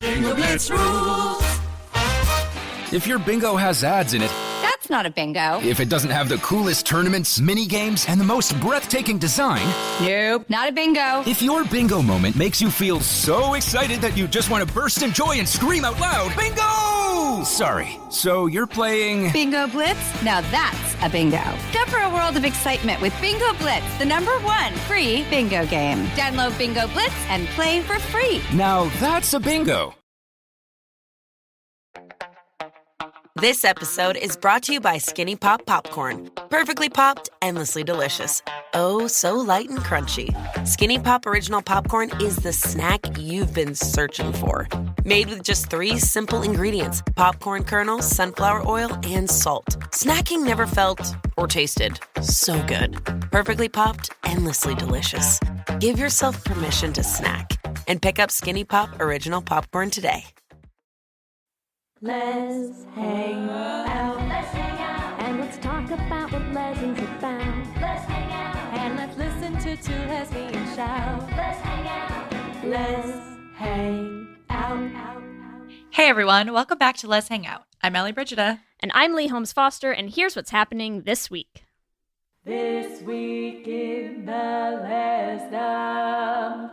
Bingo Blitz rules. If your bingo has ads in it, That's not a bingo. if it doesn't have the coolest tournaments, mini games, and the most breathtaking design, Nope, not a bingo. if your bingo moment makes you feel so excited that you just want to burst in joy and scream out loud, bingo! Sorry, so you're playing... Bingo Blitz? Now that's a bingo. Go for a world of excitement with Bingo Blitz, the #1 free bingo game. Download Bingo Blitz and play for free. Now that's a bingo. This episode is brought to you by Skinny Pop Popcorn. Perfectly popped, endlessly delicious. Oh, so light and crunchy. Skinny Pop Original Popcorn is the snack you've been searching for. Made with just 3 simple ingredients: popcorn kernels, sunflower oil, and salt. Snacking never felt or tasted so good. Perfectly popped, endlessly delicious. Give yourself permission to snack and pick up Skinny Pop Original Popcorn today. Let's hang out. Let's hang out. And let's talk about what lessons about. Let's hang out. And let's listen to 2 lesbians shout. Let's hang out. Let's hang out. Hey everyone, welcome back to Let's Hang Out. I'm Ellie Brigida. And I'm Lee Holmes Foster, and here's what's happening this week. This week in the lesdom.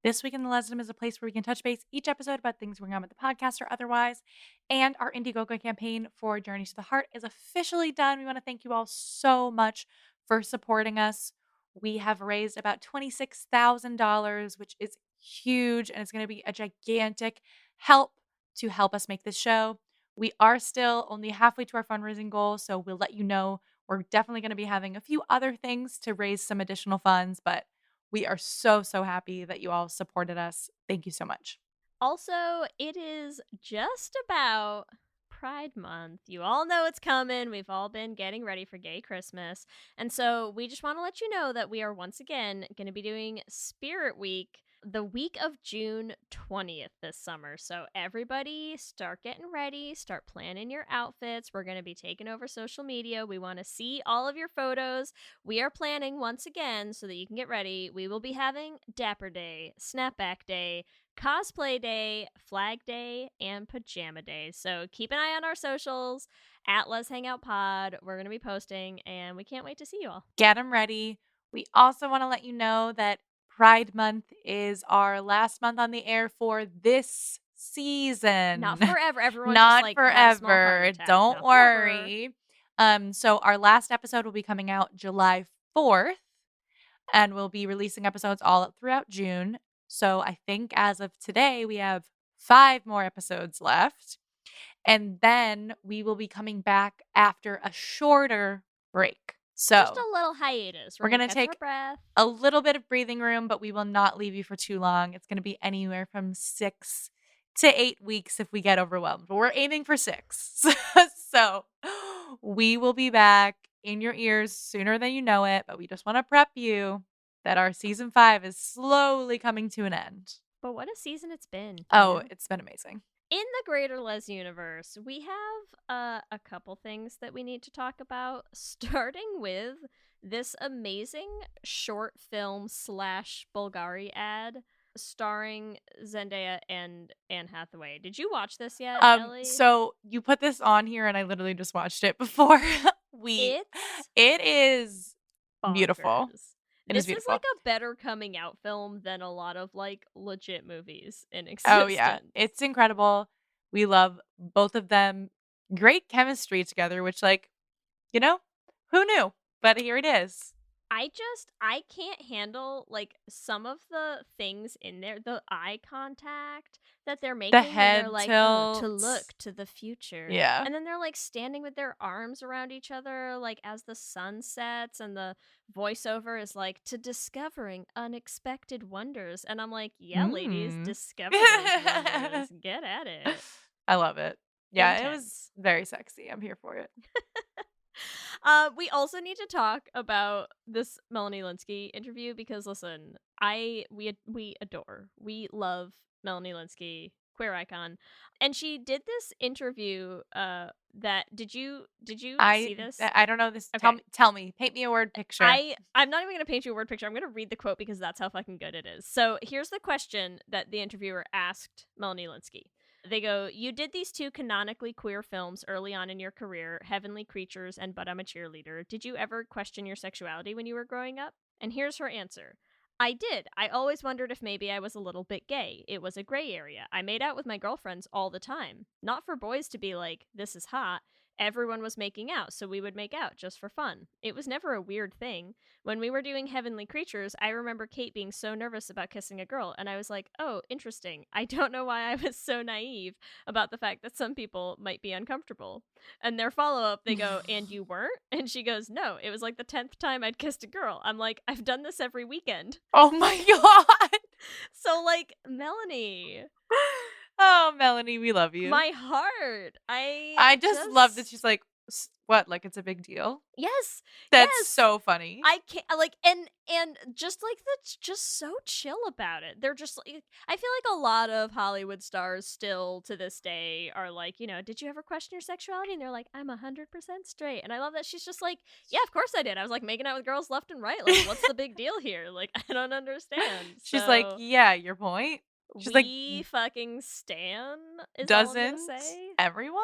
This week in the Lesdom is a place where we can touch base each episode about things going on with the podcast or otherwise. And our Indiegogo campaign for Journey to the Heart is officially done. We want to thank you all so much for supporting us. We have raised about $26,000, which is huge, and it's going to be a gigantic help to help us make this show. We are still only halfway to our fundraising goal, so we'll let you know. We're definitely going to be having a few other things to raise some additional funds, but we are so happy that you all supported us. Thank you so much. Also, it is just about Pride Month. You all know it's coming. We've all been getting ready for Gay Christmas. And so we just want to let you know that we are once again going to be doing Spirit Week the week of June 20th this summer. So everybody start getting ready, start planning your outfits. We're going to be taking over social media. We want to see all of your photos. We are planning once again so that you can get ready. We will be having Dapper Day, Snapback Day, Cosplay Day, Flag Day, and Pajama Day. So keep an eye on our socials at Let's Hang Out Pod. We're going to be posting, and we can't wait to see you all. Get them ready. We also want to let you know that Pride Month is our last month on the air for this season. Not forever. Everyone Not just, like, had a small heart forever. attack. Don't Not worry. So our last episode will be coming out July 4th, and we'll be releasing episodes all throughout June. So I think as of today, we have 5 more episodes left. And then we will be coming back after a shorter break. So Just a little hiatus. we're going to catch take our breath. a little bit of breathing room, but we will not leave you for too long. It's going to be anywhere from 6 to 8 weeks if we get overwhelmed. But we're aiming for 6. So we will be back in your ears sooner than you know it. But we just want to prep you that our season 5 is slowly coming to an end. But what a season it's been. Oh, you know? it's been amazing. In the greater Les universe, we have a couple things that we need to talk about, starting with this amazing short film / Bulgari ad starring Zendaya and Anne Hathaway. Did you watch this yet, Ellie? So you put this on here and I literally just watched it before it is beautiful. Bonkers. It is This is beautiful. like a better coming out film than a lot of like legit movies in existence. Oh yeah, it's incredible. We love both of them. Great chemistry together, which who knew? But here it is. I can't handle like some of the things in there, the eye contact that they're making. The head they're like, tilt. to look to the future. Yeah. And then they're like standing with their arms around each other, like as the sun sets, and the voiceover is like, to discovering unexpected wonders. And I'm like, yeah, ladies, discover those wonders. Get at it. I love it. Yeah, it was Intense. very sexy. I'm here for it. We also need to talk about this Melanie Lynskey interview because listen, we love Melanie Lynskey. queer icon. And she did this interview that did you see this? I don't know this. Okay. Tell me. Paint me a word picture. I'm not even going to paint you a word picture. I'm going to read the quote because that's how fucking good it is. So here's the question that the interviewer asked Melanie Lynskey. They go, "You did these 2 canonically queer films early on in your career, Heavenly Creatures and But I'm a Cheerleader. Did you ever question your sexuality when you were growing up?" And here's her answer. "I did. I always wondered if maybe I was a little bit gay. It was a gray area. I made out with my girlfriends all the time. Not for boys to be like, this is hot. Everyone was making out, so we would make out just for fun. It was never a weird thing. When we were doing Heavenly Creatures, I remember Kate being so nervous about kissing a girl, and I was like, oh, interesting. I don't know why I was so naive about the fact that some people might be uncomfortable." And their follow-up, they go, "And you weren't?" And she goes, "No, it was like the 10th time I'd kissed a girl." I'm like, I've done this every weekend. Oh my God. So, like, Melanie. Oh, Melanie, we love you. My heart. I just love that she's like, what? Like it's a big deal? Yes. That's yes. so funny. I can't like and just like that's just so chill about it. They're just like, I feel like a lot of Hollywood stars still to this day are like, you know, did you ever question your sexuality? And they're like, I'm 100% straight. And I love that she's just like, yeah, of course I did. I was like making out with girls left and right. Like, what's the big deal here? Like, I don't understand. She's like, yeah, your point. She's we fucking stan. Is doesn't all I'm gonna say. Everyone?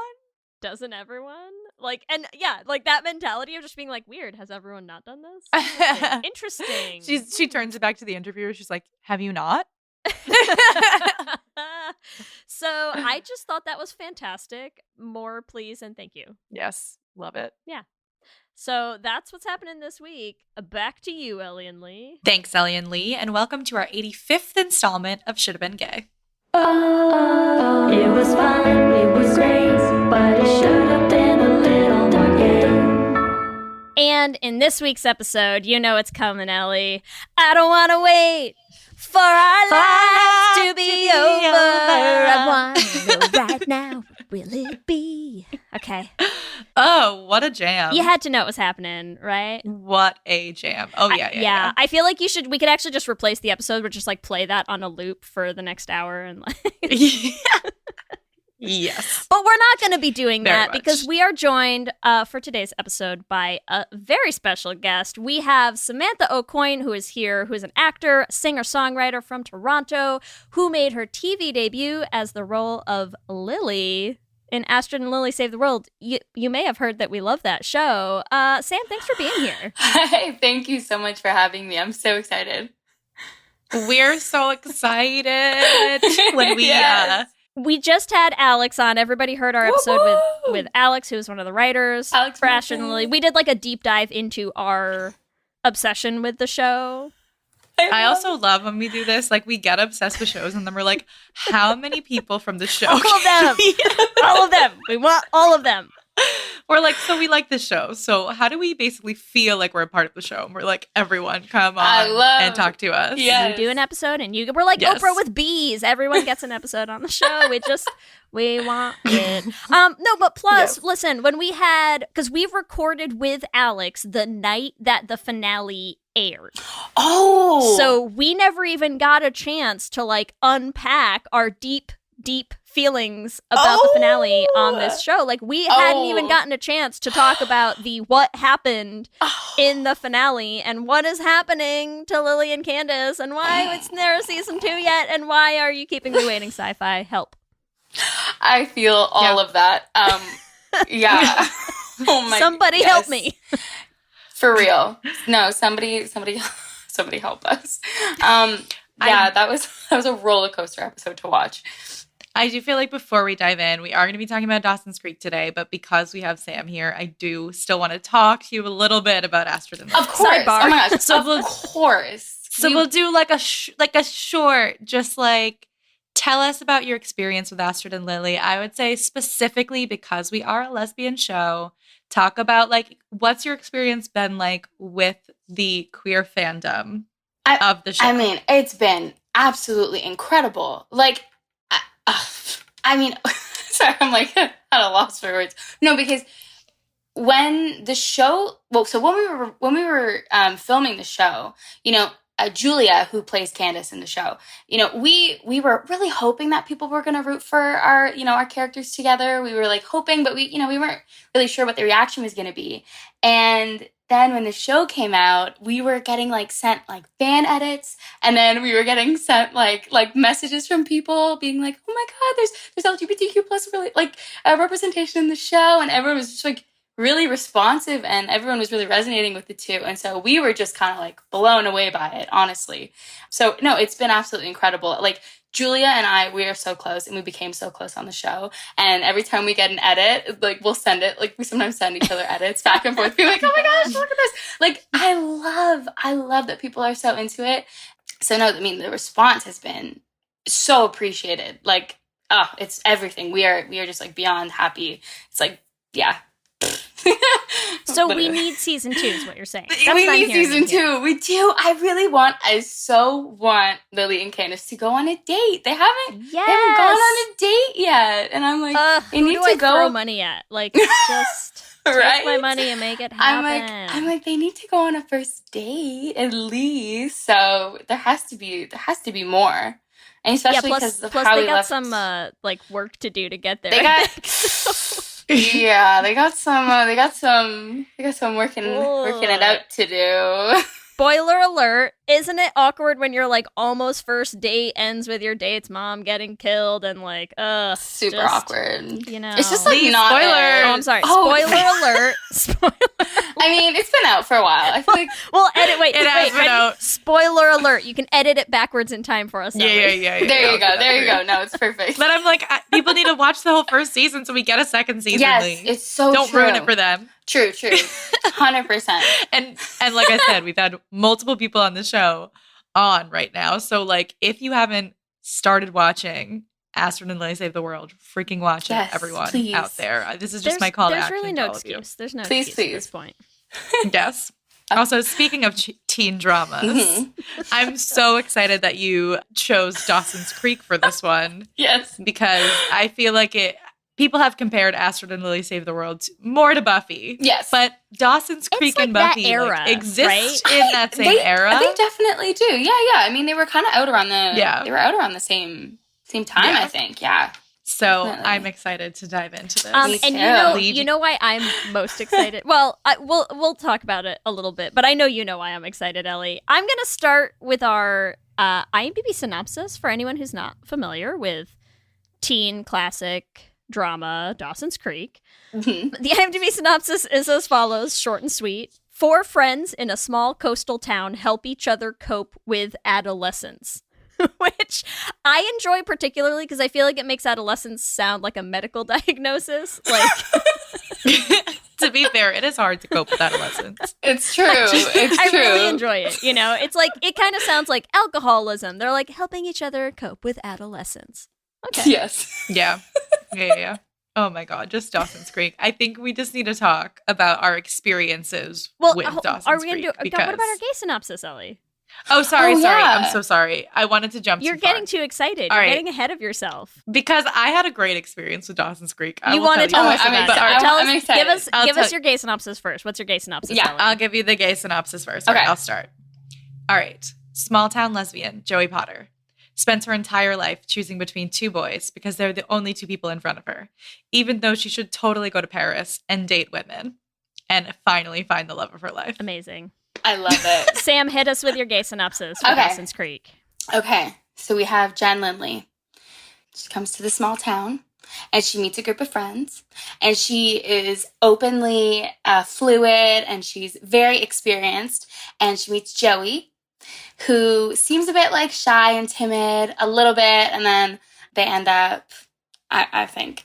Doesn't everyone? Like, and yeah, like that mentality of just being like, weird, has everyone not done this? Interesting. She turns it back to the interviewer. She's like, have you not? So I just thought that was fantastic. More, please, and thank you. Yes, love it. Yeah. So that's what's happening this week. Back to you, Ellie and Lee. Thanks, Ellie and Lee, and welcome to our 85th installment of Should Have Been Gay. Oh, it was fun, it was great, but it should have been a little more gay. And in this week's episode, you know it's coming, Ellie. I don't want to wait for our lives to be over. I want to know right now, will it be? Okay. Oh, what a jam. You had to know what was happening, right? What a jam. Oh, yeah. I feel like we could actually just replace the episode with just like play that on a loop for the next hour and like Yes. But we're not going to be doing Very that much. because we are joined for today's episode by a very special guest. We have Samantha Aucoin, who is here, who is an actor, singer-songwriter from Toronto, who made her TV debut as the role of Lily in Astrid and Lily Save the World. You may have heard that we love that show. Sam, thanks for being here. Hi, thank you so much for having me. I'm so excited. We're so excited when we Yes. We just had Alex on. Everybody heard our episode with Alex, who is one of the writers Alex for Astrid and Lily. We did like a deep dive into our obsession with the show. I also love when we do this. Like, we get obsessed with shows, and then we're like, how many people from the show? All of them. All of them. We want all of them. We're like, so we like this show. So how do we basically feel like we're a part of the show? And we're like, everyone, come on and talk to us. Yes. You do an episode, and we're like Yes. Oprah with bees. Everyone gets an episode on the show. We want it. No, but plus, listen, when because we recorded with Alex the night that the finale aired. Oh. So we never even got a chance to like unpack our deep feelings about the finale on this show. Like, we hadn't even gotten a chance to talk about the what happened in the finale and what is happening to Lily and Candace and why it's there a season 2 yet and why are you keeping me waiting, Sci-Fi? Help. I feel all of that. Yeah. Oh my. Somebody help me. For real. No, somebody help us. That was a roller coaster episode to watch. I do feel like before we dive in, we are going to be talking about Dawson's Creek today, but because we have Sam here, I do still want to talk to you a little bit about Astrid and Lily. Of course. Sidebar. Oh my gosh. Of course. So we'll do like a short, just like, tell us about your experience with Astrid and Lily. I would say specifically because we are a lesbian show, talk about like, what's your experience been like with the queer fandom of the show? I mean, it's been absolutely incredible. Like, I mean, sorry, I'm like at a loss for words. No, because when the show, when we were filming the show, you know, Julia, who plays Candace in the show, you know, we were really hoping that people were going to root for our, you know, our characters together. We were like hoping, but we, you know, we weren't really sure what the reaction was going to be. And then when the show came out, we were getting like sent like fan edits, and then we were getting sent like messages from people being like, "Oh my God, there's LGBTQ plus really like representation in the show," and everyone was just like really responsive, and everyone was really resonating with the two. And so we were just kind of like blown away by it, honestly. So no, it's been absolutely incredible. Like Julia and I, we are so close, and we became so close on the show. And every time we get an edit, like we'll send it, like we sometimes send each other edits back and forth, being like, "Oh my gosh, look at this!" Like I love that people are so into it. So no, I mean the response has been so appreciated. Like, oh, it's everything. We are just like beyond happy. It's like, yeah. So we need season 2 is what you're saying. We need season 2. We do. I so want Lily and Candace to go on a date. They haven't gone on a date yet. And I'm like, they need to go throw money at. Like, just take my money and make it happen. I'm like, they need to go on a first date at least. So there has to be more. And especially because of how they got some like work to do to get there. They got yeah, they got some working it out to do. Spoiler alert, isn't it awkward when you're like almost first date ends with your date's mom getting killed and like super awkward. You know. It's just like not spoiler. Oh, I'm sorry. Spoiler alert. Spoiler. I mean, it's been out for a while. I feel like well, wait, out. Spoiler alert. You can edit it backwards in time for us. Yeah. There you go. No, it's perfect. But I'm like, people need to watch the whole first season so we get a second season. Yes, it's so Don't true. ruin it for them. True. 100%. And like I said, we've had multiple people on the show on right now. So like, if you haven't started watching Astrid and Lily Save the World, freaking watch it, everyone please. Out there. This is just my call to action. There's really no to all of you. excuse. There's no Please. excuse at this point. Yes. Also, speaking of teen dramas, I'm so excited that you chose Dawson's Creek for this one. Yes. Because I feel like people have compared Astrid and Lily Save the World more to Buffy. Yes. But Dawson's Creek like and Buffy that era, exist right? in that same era. They definitely do. Yeah. I mean, they were kind of out around the same time, I think. Yeah. So definitely. I'm excited to dive into this. And you know why I'm most excited? Well, we'll talk about it a little bit, but I know you know why I'm excited, Ellie. I'm going to start with our IMDb synopsis for anyone who's not familiar with teen classic drama Dawson's Creek. Mm-hmm. The IMDb synopsis is as follows, short and sweet. 4 friends in a small coastal town help each other cope with adolescence. Which I enjoy particularly because I feel like it makes adolescence sound like a medical diagnosis. Like, to be fair, it is hard to cope with adolescence. It's true. I really enjoy it. You know, it's like, it kind of sounds like alcoholism. They're like helping each other cope with adolescence. Okay. Yes. Yeah. Oh my God, just Dawson's Creek. I think we just need to talk about our experiences with Dawson's Creek. Are we going to do, what about our gay synopsis, Ellie? Oh, sorry. Yeah. I'm so sorry. I wanted to jump You're too far. getting too excited. All You're right. getting ahead of yourself. Because I had a great experience with Dawson's Creek. You want to tell us I'm about excited. it. Tell I'm us, excited. give us your gay synopsis first. What's your gay synopsis, Yeah, Ellie? I'll give you the gay synopsis first. Okay. All right, I'll start. All right. Small town lesbian, Joey Potter, spends her entire life choosing between 2 boys because they're the only 2 people in front of her, even though she should totally go to Paris and date women and finally find the love of her life. Amazing. I love it. Sam, hit us with your gay synopsis for Dawson's Creek. Okay, so we have Jen Lindley. She comes to the small town, and she meets a group of friends, and she is openly fluid, and she's very experienced, and she meets Joey, who seems a bit like shy and timid, a little bit, and then they end up, I think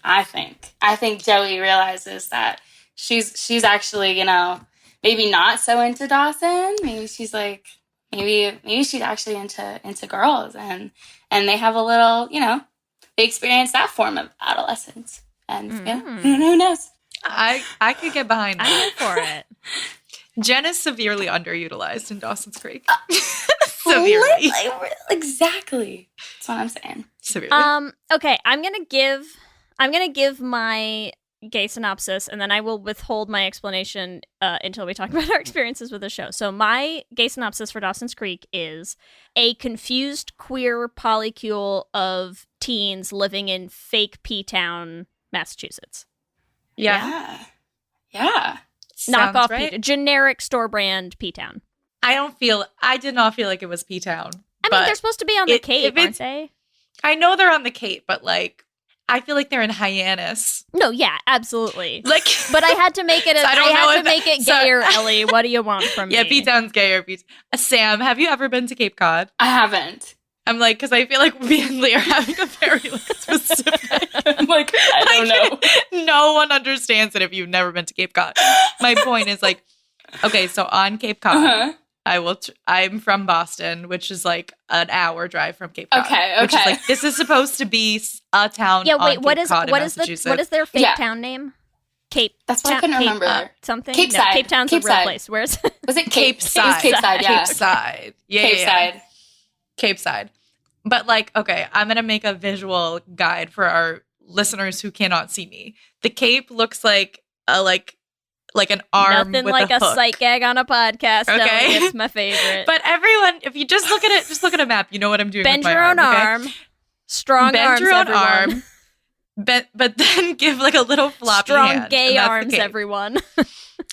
Joey realizes that she's actually, you know, maybe not so into Dawson. Maybe she's like, maybe she's actually into girls, and they have a little, you know, they experience that form of adolescence, and who knows? I could get behind that. I'm here for it. Jen is severely underutilized in Dawson's Creek. Severely. Exactly. That's what I'm saying. Severely. Okay, I'm gonna give my gay synopsis, and then I will withhold my explanation until we talk about our experiences with the show. So my gay synopsis for Dawson's Creek is a confused queer polycule of teens living in fake P-Town, Massachusetts. Yeah. Knockoff right. generic store brand P-Town. I did not feel like it was P-Town. I mean, they're supposed to be on the Cape, aren't they? I know they're on the Cape, but like, I feel like they're in Hyannis. No, yeah, absolutely. Like, but I had to make it. So I had to make it gayer, Ellie. What do you want from me? Yeah, P-Town's gayer. Sam, have you ever been to Cape Cod? I haven't. I'm like, because I feel like me and Lee are having a very specific. I'm like, I don't know. No one understands it if you've never been to Cape Cod. My point is like, okay, so on Cape Cod, I'm from Boston, which is like an hour drive from Cape Cod. Okay. Which is like, this is supposed to be a town. Yeah, wait. On What Cape is Cod what in is Massachusetts. what is their fake town name? Cape. That's what I couldn't remember. Something. Cape No, Side. Cape Town's Cape a real Side. place. Where's Was it Cape Side? It was Cape Side. Yeah. Cape Side. Yeah. Cape Side. Cape Side. But like, okay, I'm gonna make a visual guide for our listeners who cannot see me. The Cape looks like a like an arm nothing with like a hook. sight gag on a podcast. Okay. Ellie, it's my favorite. But everyone, if you just look at it, just look at a map, you know what I'm doing. Bend with my your own okay? arm. Strong Bend arms, your own everyone. arm. But then give like a little floppy Strong hand. gay and that's the arms, Cape. everyone.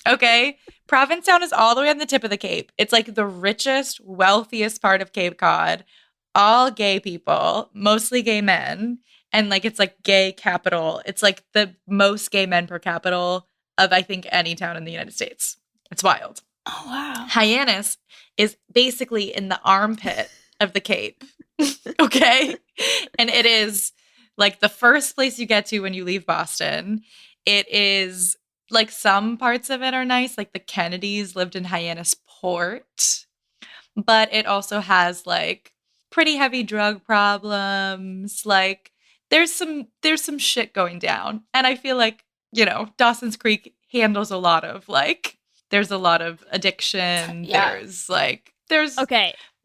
Okay. Provincetown is all the way on the tip of the Cape. It's like the richest, wealthiest part of Cape Cod. All gay people, mostly gay men. And like, it's like gay capital. It's like the most gay men per capita of, I think, any town in the United States. It's wild. Oh, wow. Hyannis is basically in the armpit of the Cape. Okay. And it is like the first place you get to when you leave Boston. It is like some parts of it are nice. Like the Kennedys lived in Hyannis Port, but it also has like pretty heavy drug problems. Like there's some shit going down. And I feel like, you know, Dawson's Creek handles a lot of like, there's a lot of addiction. Yeah. Okay. There's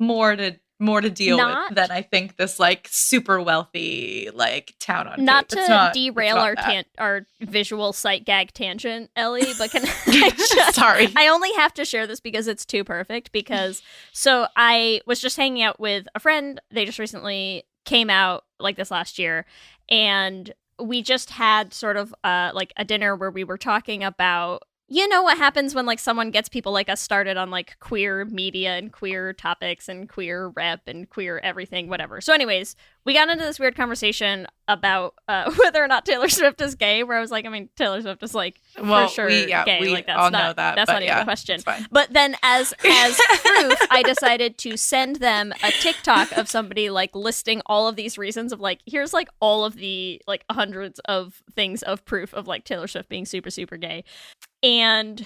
more to deal Not- with than I think this like super wealthy like town on Not Cape. to It's not, derail it's our not that. our visual sight gag tangent, Ellie, but can I just, Sorry. I only have to share this because it's too perfect. Because so I was just hanging out with a friend. They just recently came out like this last year, and we just had sort of like a dinner where we were talking about, you know, what happens when like someone gets people like us started on like queer media and queer topics and queer rep and queer everything, whatever. So anyways, we got into this weird conversation about whether or not Taylor Swift is gay, where I was like, I mean, Taylor Swift is like for sure gay. We like that's all not, know that. that's but not even yeah, a question. it's fine. But then as proof, I decided to send them a TikTok of somebody like listing all of these reasons of like, here's like all of the like hundreds of things of proof of like Taylor Swift being super, super gay. And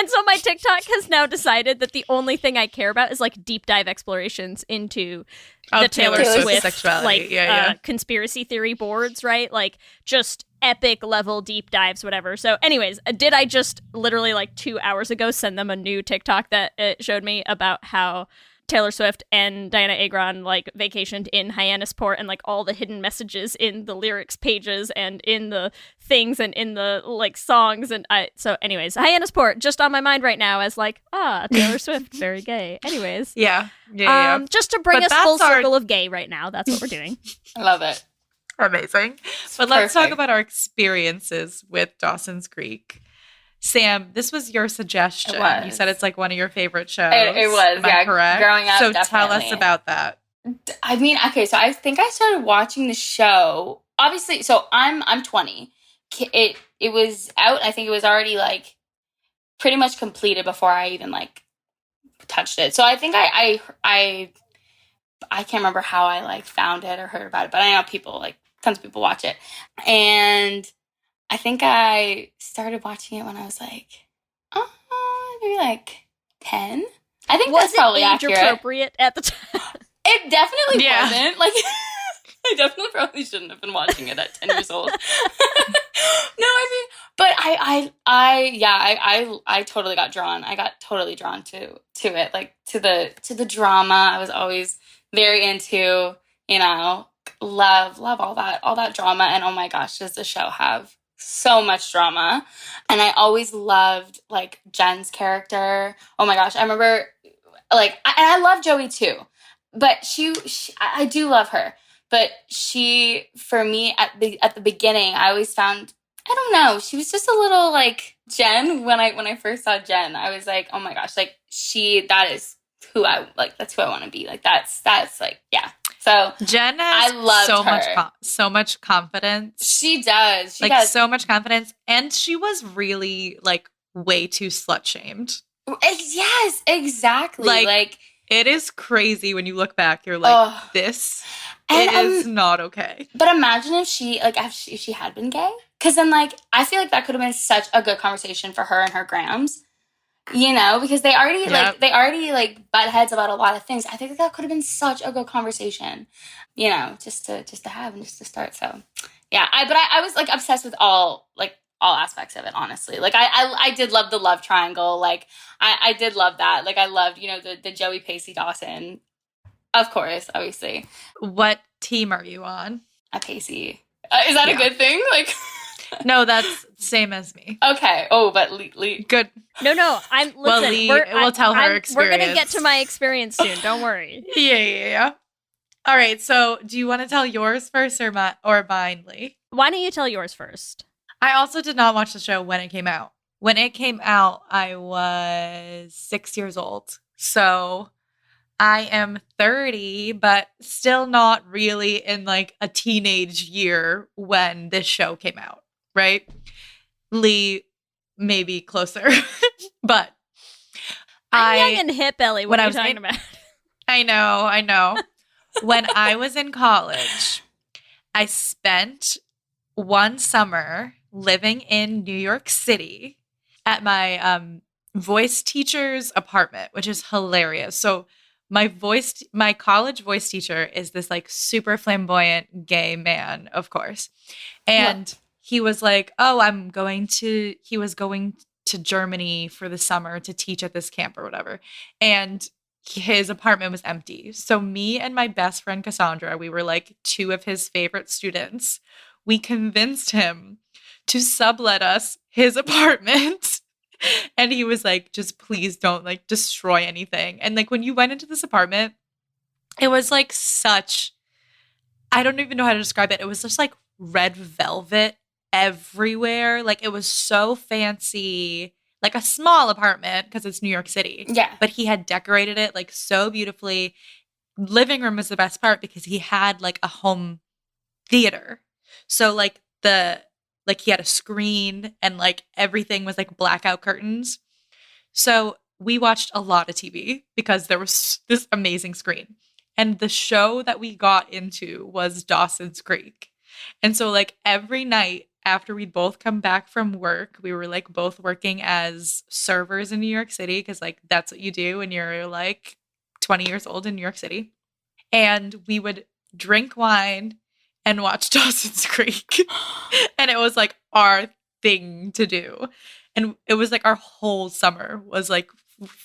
so my TikTok has now decided that the only thing I care about is like deep dive explorations into the Taylor Swift sexuality. like conspiracy theory boards, right? Like just epic level deep dives, whatever. So anyways, did I just literally like 2 hours ago send them a new TikTok that it showed me about how Taylor Swift and Diana Agron like vacationed in Hyannis Port, and like all the hidden messages in the lyrics pages and in the things and in the like songs. And so anyways, Hyannis Port just on my mind right now as like, Taylor Swift, very gay. Anyways. Yeah. Just to bring But us full that's our- circle of gay right now. That's what we're doing. I love it. Amazing. But let's talk perfect. about our experiences with Dawson's Creek. Sam, this was your suggestion. It was. You said it's like one of your favorite shows. It was, Am I yeah, correct? growing up, So tell us definitely. about that. I mean, okay, so I think I started watching the show. Obviously, so I'm 20. It was out. I think it was already like pretty much completed before I even like touched it. So I think I can't remember how I like found it or heard about it, but I know people like tons of people watch it, and I think I started watching it when I was like, maybe like 10. I think that's probably age accurate. appropriate at the time? It definitely Yeah. wasn't. Like, I definitely probably shouldn't have been watching it at 10 years old. No, I mean, but I totally got drawn. I got totally drawn to it, like to the drama. I was always very into, you know, love all that drama. And oh my gosh, does the show have so much drama. And I always loved, like, Jen's character. Oh my gosh. I remember, like, and I love Joey too. But I do love her. But she, for me, at the beginning, I always found, I don't know, she was just a little, like, Jen. When I first saw Jen, I was like, oh my gosh, like, that is who I, like, that's who I want to be. Like, that's like, yeah. So Jen has I loved her. So much confidence. She does. She like does. so much confidence, and she was really like way too slut shamed. Yes, exactly. Like it is crazy when you look back. You're like, this is not okay. But imagine if she had been gay, because then like I feel like that could have been such a good conversation for her and her Grams. You know, because they already butt heads about a lot of things. I think that could have been such a good conversation, you know, just to have and just to start. So, yeah, I was like obsessed with all aspects of it. Honestly, like I did love the love triangle. Like I did love that. Like I loved, you know, the Joey Pacey Dawson, of course, obviously. What team are you on? A Pacey. Is that a good thing? Like. No, that's same as me. Okay. Oh, but Lee. Good. No. We'll tell her experience. We're gonna get to my experience soon. Don't worry. Yeah. All right. So, do you want to tell yours first or mine, Lee? Why don't you tell yours first? I also did not watch the show when it came out. When it came out, I was 6 years old. So I am 30, but still not really in like a teenage year when this show came out. Right? Lee, maybe closer. But I'm young and hip, Ellie. What are you talking about? I know. When I was in college, I spent one summer living in New York City at my voice teacher's apartment, which is hilarious. So my college voice teacher is this like super flamboyant gay man, of course. And he was like, oh, he was going to Germany for the summer to teach at this camp or whatever. And his apartment was empty. So me and my best friend, Cassandra, we were like two of his favorite students. We convinced him to sublet us his apartment. And he was like, just please don't like destroy anything. And like when you went into this apartment, it was like I don't even know how to describe it. It was just like red velvet everywhere. Like it was so fancy, like a small apartment because it's New York City. Yeah. But he had decorated it like so beautifully. Living room was the best part because he had like a home theater. So like he had a screen and like everything was like blackout curtains. So we watched a lot of TV because there was this amazing screen. And the show that we got into was Dawson's Creek. And so like every night after we'd both come back from work, we were like both working as servers in New York City because like that's what you do when you're like 20 years old in New York City. And we would drink wine and watch Dawson's Creek. And it was like our thing to do. And it was like our whole summer was like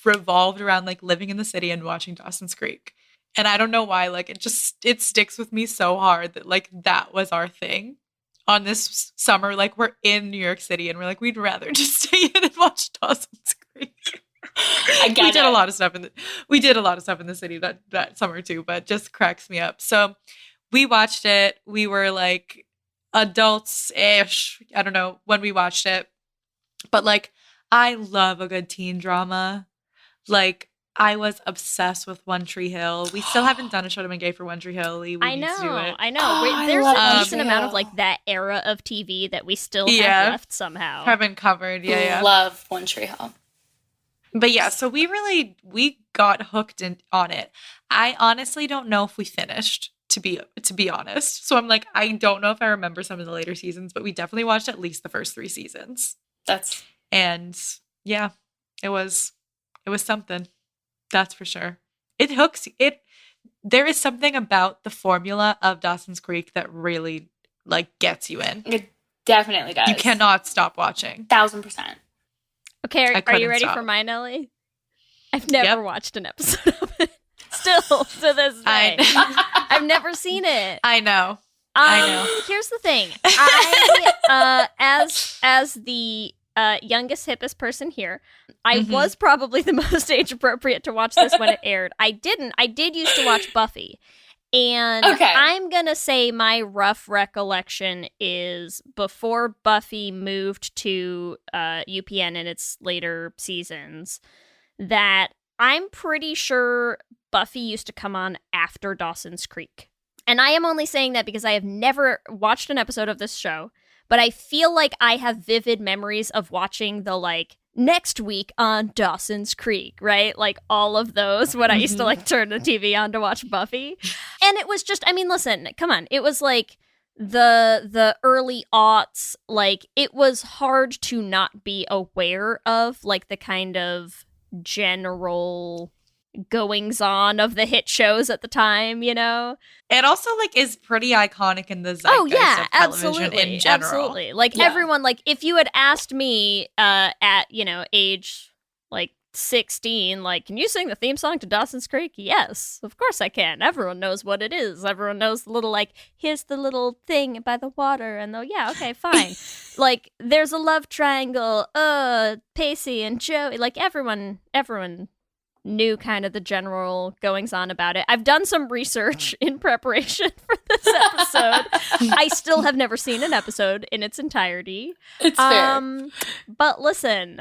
revolved around like living in the city and watching Dawson's Creek. And I don't know why, like it sticks with me so hard that like that was our thing on this summer. Like we're in New York City and we're like, we'd rather just stay in and watch Dawson's Creek. We did a lot of stuff in the city that summer too, but it just cracks me up. So we watched it. We were like adults-ish. I don't know when we watched it. But like I love a good teen drama. Like I was obsessed with One Tree Hill. We still haven't done a show to be gay for One Tree Hill. We need to do it. I know. Oh, There's I a decent amount of like that era of TV that we still have left somehow. Haven't covered. Yeah. Love One Tree Hill. But yeah, so we got hooked on it. I honestly don't know if we finished, to be honest. So I'm like, I don't know if I remember some of the later seasons, but we definitely watched at least the first 3 seasons. And yeah, it was something. That's for sure. It hooks it. There is something about the formula of Dawson's Creek that really like gets you in. It definitely does. You cannot stop watching. 1000%. Okay, are you ready for mine, Ellie? I've never watched an episode of it. Still to this day. I've never seen it. I know. Here's the thing. I, as the youngest, hippest person here, I was probably the most age appropriate to watch this when it aired. I did used to watch Buffy. And I'm going to say my rough recollection is before Buffy moved to UPN in its later seasons, that I'm pretty sure Buffy used to come on after Dawson's Creek. And I am only saying that because I have never watched an episode of this show, but I feel like I have vivid memories of watching the, like, next week on Dawson's Creek, right? Like all of those when I used to like turn the TV on to watch Buffy. And it was just, I mean, listen, come on. It was like the early aughts, like it was hard to not be aware of like the kind of general goings on of the hit shows at the time, you know? It also like is pretty iconic in the zeitgeist of television in general. Absolutely. Like everyone, like if you had asked me at, you know, age like 16, like, can you sing the theme song to Dawson's Creek? Yes, of course I can. Everyone knows what it is. Everyone knows the little, like, here's the little thing by the water, and they'll, yeah, okay, fine. Like, there's a love triangle, Pacey and Joey, like, everyone knew kind of the general goings on about it. I've done some research in preparation for this episode. I still have never seen an episode in its entirety. It's fair. But listen,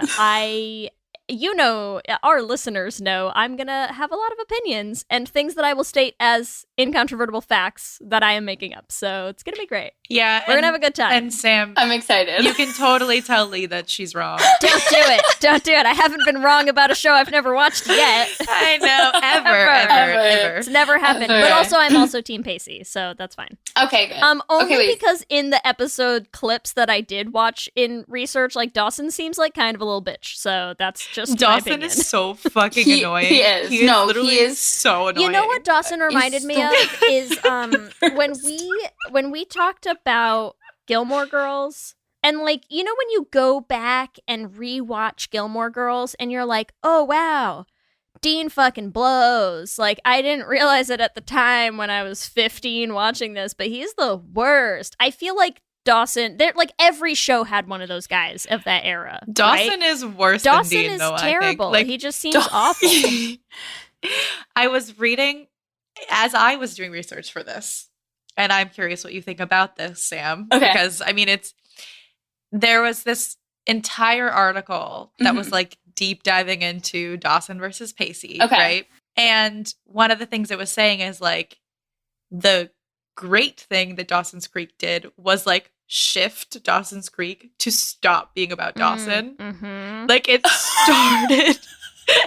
you know, our listeners know I'm going to have a lot of opinions and things that I will state as incontrovertible facts that I am making up. So it's going to be great. Yeah. We're going to have a good time. And Sam, I'm excited. You can totally tell Lee that she's wrong. Don't do it. Don't do it. I haven't been wrong about a show I've never watched yet. I know. Ever. It's never happened. But also, I'm also Team Pacey, so that's fine. Okay, good. Only because in the episode clips that I did watch in research, like Dawson seems like kind of a little bitch. So that's just Dawson is so fucking annoying. He is. He is so annoying. You know what Dawson reminded me of is when we talked about Gilmore Girls, and like, you know, when you go back and rewatch Gilmore Girls and you're like, oh wow, Dean fucking blows. Like, I didn't realize it at the time when I was 15 watching this, but he's the worst. I feel like Dawson, like every show had one of those guys of that era. Dawson is worse than Dean, though. Dawson is terrible. Like, he just seems awful. I was reading as I was doing research for this, and I'm curious what you think about this, Sam. Okay. Because I mean, there was this entire article that was like deep diving into Dawson versus Pacey, right? And one of the things it was saying is like the great thing that Dawson's Creek did was like shift Dawson's Creek to stop being about Dawson. Like it started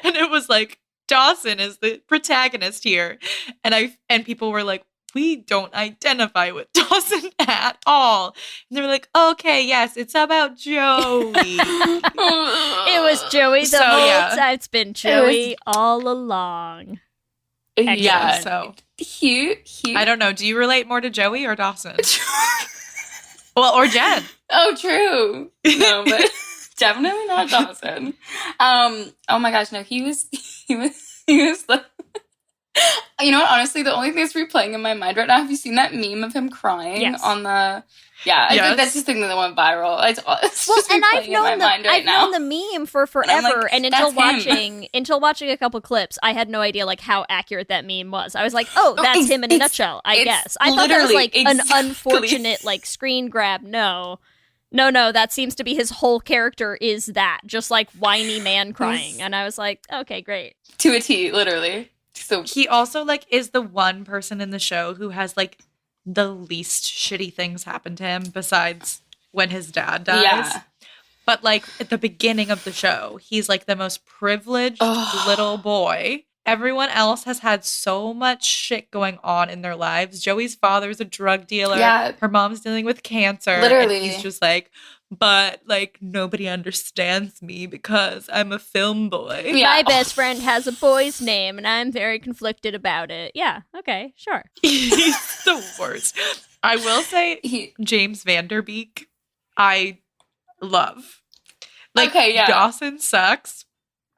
and it was like Dawson is the protagonist here, and people were like, we don't identify with Dawson at all. And they were like, okay, yes, it's about Joey. It was Joey the whole time. It's been Joey all along. Yeah. So He I don't know. Do you relate more to Joey or Dawson? Well, or Jen. Oh, true. No, but definitely not Dawson. Oh my gosh, no, he was the. You know what? Honestly, the only thing that's replaying in my mind right now. Have you seen that meme of him crying on the? Yeah, I think that's just the thing that went viral. It's just replaying in my mind right now. I've known the meme for forever, and until watching a couple clips, I had no idea like how accurate that meme was. I was like, oh, that's him in a nutshell. I guess I thought that was like an unfortunate like screen grab. No, that seems to be his whole character is that just like whiny man crying, and I was like, okay, great, to a T, literally. So he also like is the one person in the show who has like the least shitty things happen to him besides when his dad dies. Yeah. But like at the beginning of the show, he's like the most privileged little boy. Everyone else has had so much shit going on in their lives. Joey's father's a drug dealer. Yeah. Her mom's dealing with cancer. Literally. And he's just like, but like nobody understands me because I'm a film boy. Yeah. My best friend has a boy's name and I'm very conflicted about it. Yeah, okay, sure. He's the worst. I will say James Vanderbeek, I love. Like, okay, yeah. Dawson sucks,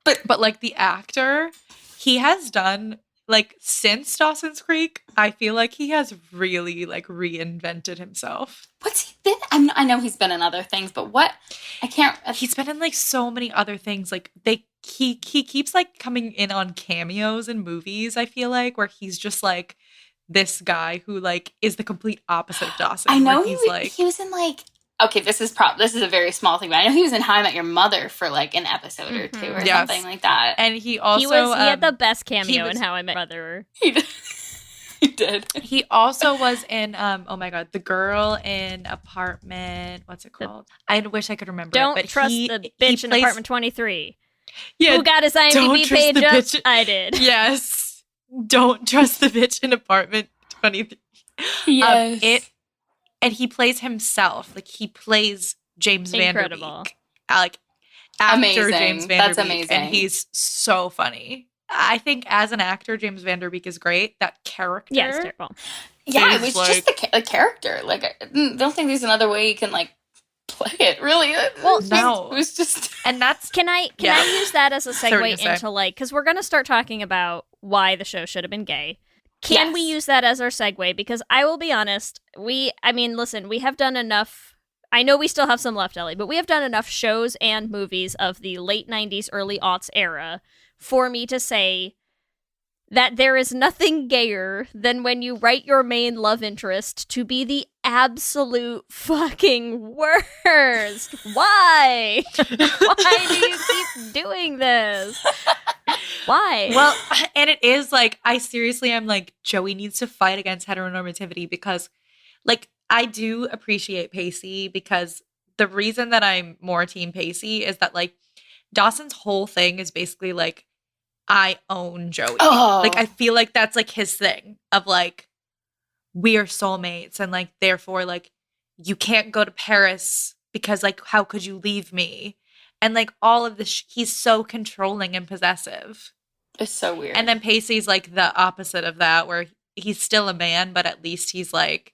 but like the actor, he has done, like, since Dawson's Creek, I feel like he has really, like, reinvented himself. What's he been I know he's been in other things, but what? I can't. He's been in like so many other things. Like he keeps like coming in on cameos in movies, I feel like, where he's just like this guy who like is the complete opposite of Dawson. I know he was in like, okay, this is a very small thing, but I know he was in How I Met Your Mother for like an episode or two or something like that. And he also he had the best cameo in How I Met Your Mother. He did. He did. He also was in oh my god, The Girl in Apartment. What's it called? I wish I could remember. Don't but trust the bitch in Apartment 23. Yeah, who got his IMDb page up? I did. Yes. Don't trust the bitch in Apartment 23. Yes. And he plays himself. Like he plays James Incredible. Vanderbeek. Like actor amazing. James Vanderbeek. That's amazing. And he's so funny. I think as an actor, James Vanderbeek is great. That character. Yeah, it's terrible. Yeah, it was just the character. Like, I don't think there's another way you can, like, play it, really. Well, no. It was just... And that's... Can I use that as a segue into, like... Because we're going to start talking about why the show should have been gay. Can we use that as our segue? Because I will be honest, listen, we have done enough... I know we still have some left, Ellie, but we have done enough shows and movies of the late 90s, early aughts era for me to say that there is nothing gayer than when you write your main love interest to be the absolute fucking worst. Why? Why do you keep doing this? Why? Well, and it is like, I seriously am like, Joey needs to fight against heteronormativity because, like, I do appreciate Pacey because the reason that I'm more team Pacey is that, like, Dawson's whole thing is basically like, I own Joey. Oh. Like, I feel like that's like his thing of like, we are soulmates and like, therefore, like, you can't go to Paris because like, how could you leave me? And like all of this, he's so controlling and possessive. It's so weird. And then Pacey's like the opposite of that, where he's still a man, but at least he's like,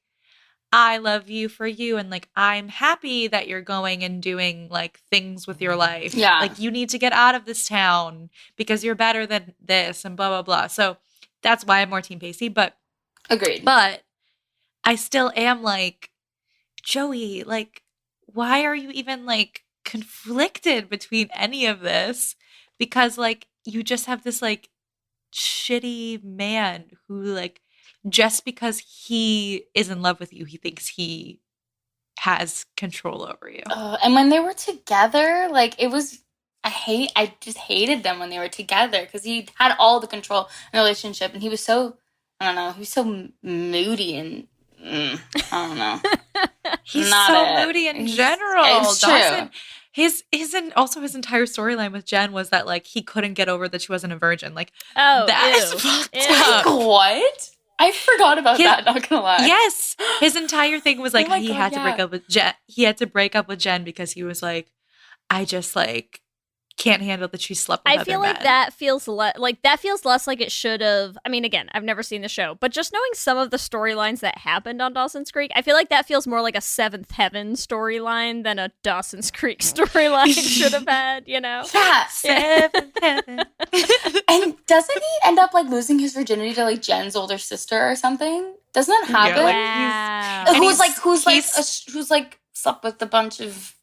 I love you for you. And like, I'm happy that you're going and doing like things with your life. Yeah. Like you need to get out of this town because you're better than this and blah, blah, blah. So that's why I'm more team Pacey, but agreed. But I still am like, Joey, like, why are you even like conflicted between any of this? Because like, you just have this like shitty man who like, just because he is in love with you, he thinks he has control over you. And when they were together, like, it was, I just hated them when they were together because he had all the control in the relationship and he was so, I don't know, he was so moody and, I don't know. He's Not so it. moody in general. It's true. Dawson, his entire storyline with Jen was that, like, he couldn't get over that she wasn't a virgin. Like, that is fucked up. Like, what? I forgot about that, not gonna lie. Yes. His entire thing was like Oh my he God, had to break up with Jen. He had to break up with Jen because he was like, I just like can't handle that she slept with I other feel like men. that feels less like it should have. I mean, again, I've never seen the show, but just knowing some of the storylines that happened on Dawson's Creek, I feel like that feels more like a Seventh Heaven storyline than a Dawson's Creek storyline should have had, you know? Yeah. Seventh Heaven. And doesn't he end up like losing his virginity to like Jen's older sister or something? Doesn't that happen? Yeah, Wow. Who's like slept with a bunch of,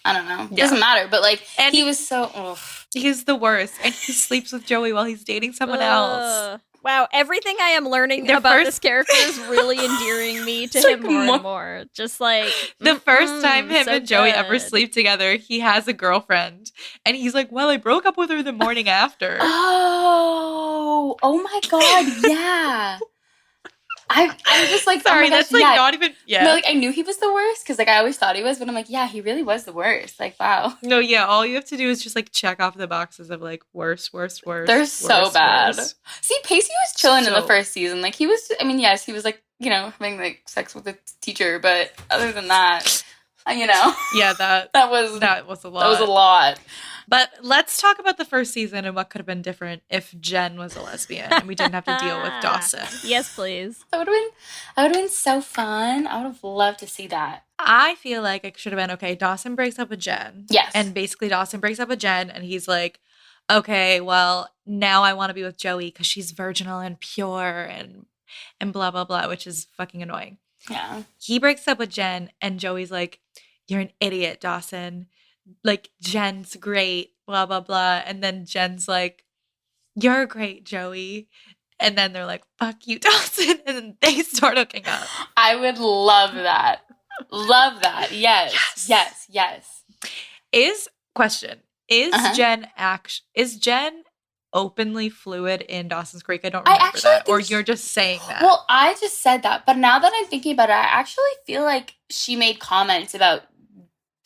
I don't know. It doesn't matter, but like And he was so ugh. He's the worst. And he sleeps with Joey while he's dating someone else. Wow, everything I am learning about this character is really endearing me to him more and more. Just like the first time him so and Joey ever good. sleep together, he has a girlfriend. And he's like, well, I broke up with her the morning after. Oh my God, yeah. I'm just like, Sorry, oh my gosh, that's like not even, No, like I knew he was the worst because like I always thought he was, but I'm like, yeah, he really was the worst. Like, wow. No, yeah, all you have to do is just like check off the boxes of like worst. They're so bad. See, Pacey was chilling in the So- first season. Like he was, I mean, yes, he was like, you know, having like sex with a teacher, but other than that, you know, Yeah, that was was a lot. That was a lot. But let's talk about the first season and what could have been different if Jen was a lesbian and we didn't have to deal with Dawson. Yes, please. That would have been so fun. I would have loved to see that. I feel like it should have been, okay, Dawson breaks up with Jen. Yes. And basically Dawson breaks up with Jen and he's like, okay, well, now I want to be with Joey because she's virginal and pure and blah, blah, blah, which is fucking annoying. Yeah. He breaks up with Jen, and Joey's like, "You're an idiot, Dawson. Like, Jen's great, blah, blah, blah." And then Jen's like, "You're great, Joey." And then they're like, "Fuck you, Dawson." And then they start hooking up. I would love that. Love that. Yes. Yes. Yes. Is Uh-huh. Jen openly fluid in Dawson's Creek? I don't remember actually that. think Or you're just saying that. Well, I just said that, but now that I'm thinking about it, I actually feel like she made comments about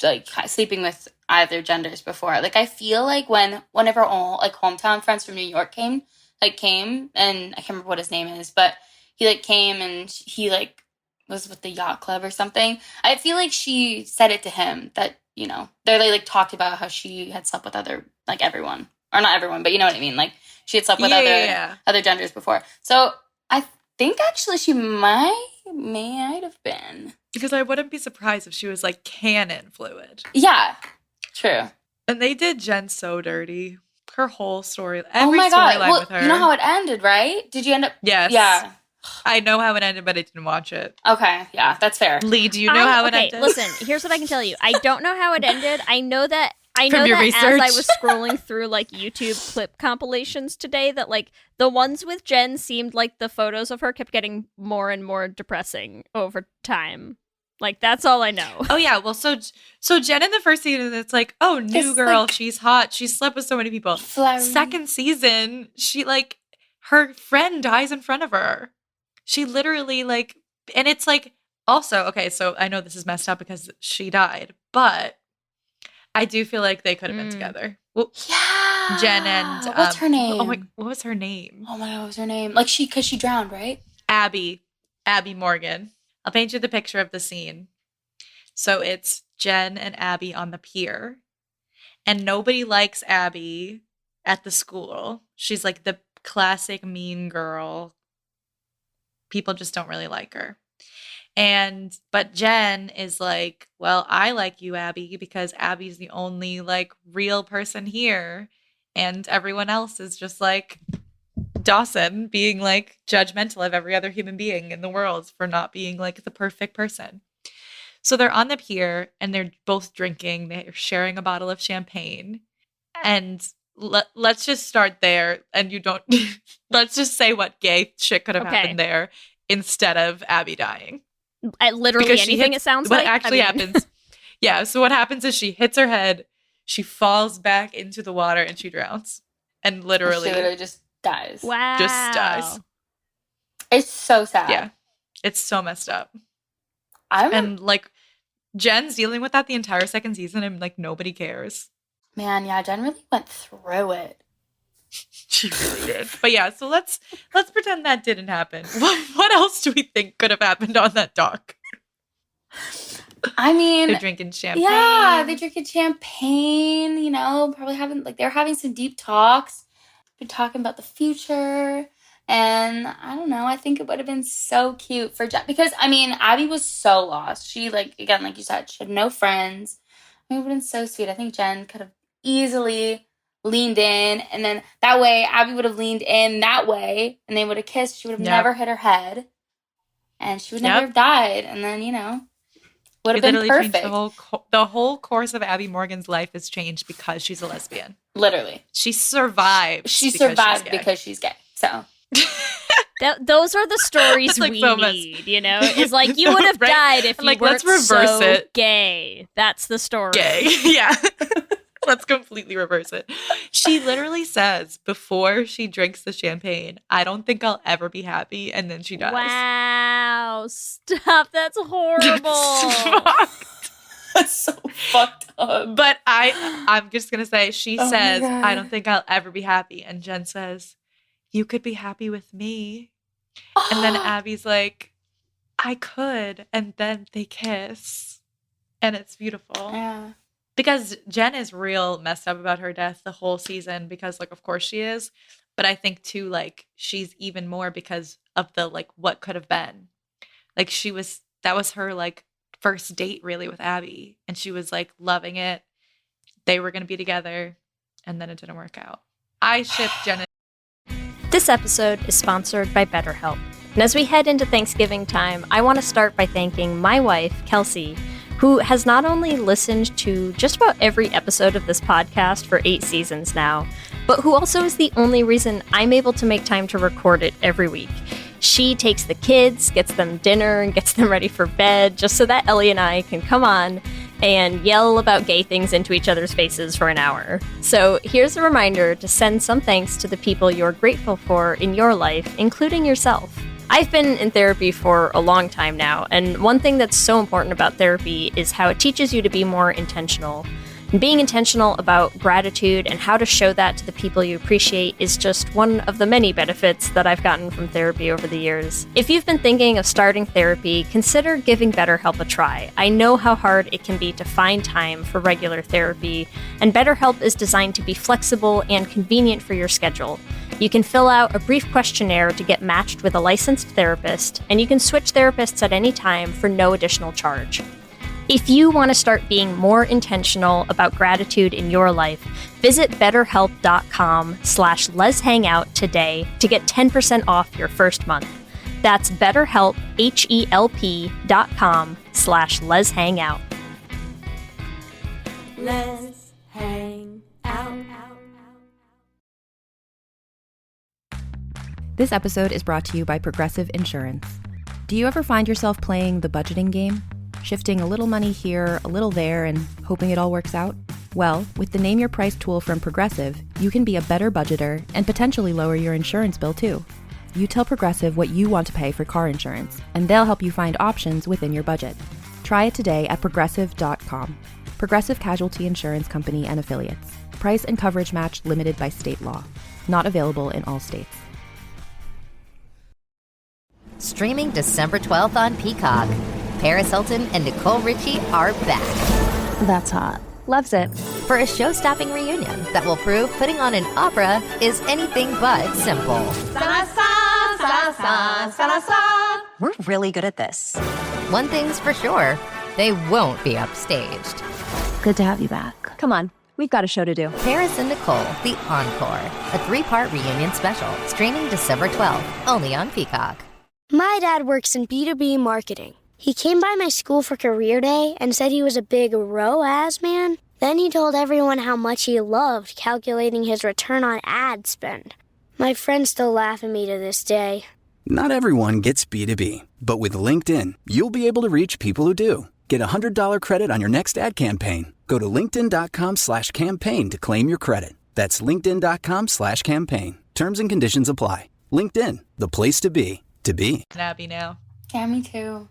like sleeping with either genders before. Like I feel like when one of her own like hometown friends from New York came, and I can't remember what his name is, but he like came and he like was with the yacht club or something. I feel like she said it to him that, you know, they like talked about how she had slept with other like everyone. Or not everyone, but you know what I mean. Like she had slept with other genders before. So I think actually she might have been. Because I wouldn't be surprised if she was like canon fluid. Yeah, true. And they did Jen so dirty. Her whole story, Oh every my god! storyline Well, with her. you know how it ended, right? Did you end up? Yes. Yeah. I know how it ended, but I didn't watch it. Okay, yeah, that's fair. Lee, do you know how it ended? Listen, here's what I can tell you. I don't know how it ended. I know that From your as research? I was scrolling through like YouTube clip compilations today that like the ones with Jen seemed like the photos of her kept getting more and more depressing over time. Like that's all I know. Oh yeah, well so Jen in the first season, it's like, oh, new It's girl, like- she's hot, she's slept with so many people. Flowery. Second season, she like her friend dies in front of her. She literally like, and it's like also okay. So I know this is messed up because she died, but I do feel like they could have been together. Well, Yeah. Jen and what's her name? Oh my, what was her name? Oh my god, what was her name? Like because she drowned, right? Abby Morgan. I'll paint you the picture of the scene. So it's Jen and Abby on the pier, and nobody likes Abby at the school. She's like the classic mean girl. People just don't really like her. But Jen is like, well, I like you, Abby, because Abby's the only like real person here. And everyone else is just like Dawson being like judgmental of every other human being in the world for not being like the perfect person. So they're on the pier and they're both drinking. They're sharing a bottle of champagne. And let's just start there. And let's just say what gay shit could have happened there instead of Abby dying. Literally Because anything it sounds like. What actually happens. Yeah. So what happens is she hits her head. She falls back into the water and she drowns. And She literally literally just dies. Wow. just dies. It's so sad. Yeah. It's so messed up. I'm And like Jen's dealing with that the entire second season and like nobody cares. man, yeah, Jen really went through it. She really did. But yeah, so let's pretend that didn't happen. What else do we think could have happened on that dock? I mean, They're drinking champagne. yeah, they drinking champagne, you know, probably having like they're having some deep talks. Been talking about the future. And I don't know, I think it would have been so cute for Jen because I mean, Abby was so lost. She like again, like you said, she had no friends. I mean, it would have been so sweet. I think Jen could have easily leaned in, and then that way Abby would have leaned in that way, and they would have kissed. She would have never hit her head, and she would never have died. And then would have been perfect. Changed the whole course of Abby Morgan's life is changed because she's a lesbian. Literally, she survived. She survived because she's gay. So. Those are the stories like we so need, you know? It's like you would have Right? died if you Like, weren't let's reverse so it. gay. That's the story. Gay. Yeah. Let's completely reverse it. She literally says before she drinks the champagne, I don't think I'll ever be happy. And then she dies. Wow. Stop. That's horrible. That's so fucked up. But I'm just going to say, she Oh my says, God. I don't think I'll ever be happy. And Jen says, you could be happy with me. And then Abby's like, I could. And then they kiss. And it's beautiful. Yeah. Because Jen is real messed up about her death the whole season because, like, of course she is. But I think, too, like, she's even more because of the, like, what could have been. Like, that was her, like, first date, really, with Abby. And she was, like, loving it. They were going to be together. And then it didn't work out. I ship Jen. This episode is sponsored by BetterHelp. And as we head into Thanksgiving time, I want to start by thanking my wife, Kelsey, who has not only listened to just about every episode of this podcast for 8 seasons now, but who also is the only reason I'm able to make time to record it every week. She takes the kids, gets them dinner, and gets them ready for bed just so that Ellie and I can come on and yell about gay things into each other's faces for an hour. So here's a reminder to send some thanks to the people you're grateful for in your life, including yourself. I've been in therapy for a long time now, and one thing that's so important about therapy is how it teaches you to be more intentional. And being intentional about gratitude and how to show that to the people you appreciate is just one of the many benefits that I've gotten from therapy over the years. If you've been thinking of starting therapy, consider giving BetterHelp a try. I know how hard it can be to find time for regular therapy, and BetterHelp is designed to be flexible and convenient for your schedule. You can fill out a brief questionnaire to get matched with a licensed therapist, and you can switch therapists at any time for no additional charge. If you want to start being more intentional about gratitude in your life, visit betterhelp.com/leshangout today to get 10% off your first month. That's BetterHelp, HELP.com/leshangout. Let's hang out. This episode is brought to you by Progressive Insurance. Do you ever find yourself playing the budgeting game? Shifting a little money here, a little there, and hoping it all works out? Well, with the Name Your Price tool from Progressive, you can be a better budgeter and potentially lower your insurance bill too. You tell Progressive what you want to pay for car insurance, and they'll help you find options within your budget. Try it today at Progressive.com. Progressive Casualty Insurance Company and Affiliates. Price and coverage match limited by state law. Not available in all states. Streaming December 12th on Peacock. Paris Hilton and Nicole Richie are back. That's hot. Loves it. For a show-stopping reunion that will prove putting on an opera is anything but simple. We're really good at this. One thing's for sure, they won't be upstaged. Good to have you back. Come on, we've got a show to do. Paris and Nicole, The Encore, a 3-part reunion special, streaming December 12th, only on Peacock. My dad works in B2B marketing. He came by my school for career day and said he was a big ROAS man. Then he told everyone how much he loved calculating his return on ad spend. My friends still laugh at me to this day. Not everyone gets B2B, but with LinkedIn, you'll be able to reach people who do. Get a $100 credit on your next ad campaign. Go to linkedin.com/campaign to claim your credit. That's linkedin.com/campaign. Terms and conditions apply. LinkedIn, the place to be, to be. Abby now. Yeah, me too.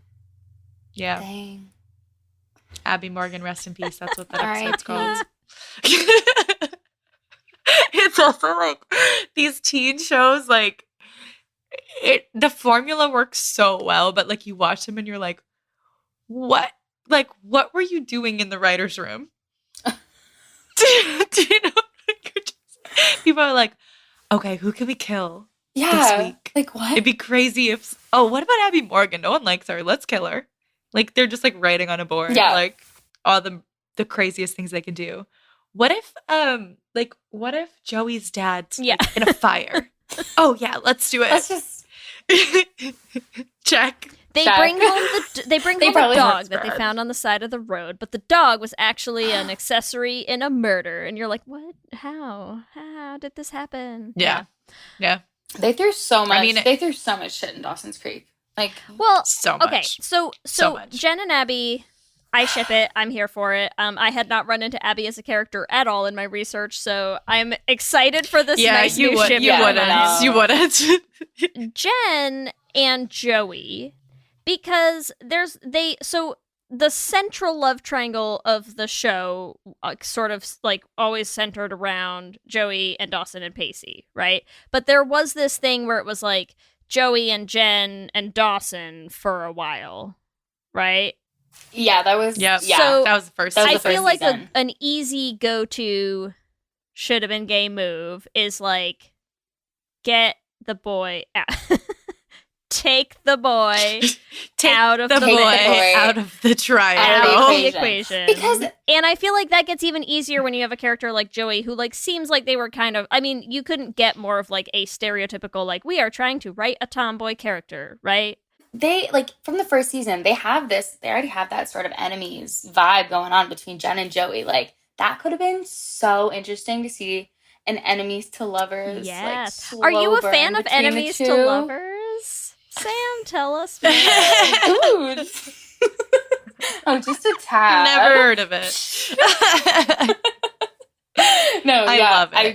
Yeah. Dang. Abby Morgan, rest in peace. That's what that episode's R.I.P. called. It's also like these teen shows, like the formula works so well, but like you watch them and you're like, what? Like, what were you doing in the writer's room? do you know? People are like, okay, who can we kill this week? Like what? It'd be crazy if, what about Abby Morgan? No one likes her. Let's kill her. Like, they're just like writing on a board, like all the craziest things they can do. What if, what if Joey's dad's like, in a fire? Oh yeah, let's do it. Let's just check. They bring home the dog that they found on the side of the road, but the dog was actually an accessory in a murder, and you're like, what? How did this happen? Yeah. They threw so much. They threw so much shit in Dawson's Creek. Like, well, so much. Okay, so much. Jen and Abby, I ship it. I'm here for it. I had not run into Abby as a character at all in my research, so I'm excited for this nice new ship. You wouldn't. Jen and Joey, because the central love triangle of the show sort of like always centered around Joey and Dawson and Pacey, right? But there was this thing where it was like Joey and Jen and Dawson for a while, right? Yeah, that was. Yeah, so that was the first. I feel like an easy go-to should have been gay move is like get the boy out. take the boy out of the boy out of the triangle. out of the equation. Because and I feel like that gets even easier when you have a character like Joey, who like seems like they were kind of, I mean, you couldn't get more of like a stereotypical, like, we are trying to write a tomboy character, right? they, like, from the first season, they already have that sort of enemies vibe going on between Jen and Joey. Like, that could have been so interesting to see an enemies to lovers. Yes. Like, Are you a slow fan burn of between the enemies to two. lovers? Sam, tell us more. Dude. Oh, just a tad. Never heard of it. No, I yeah, love it. I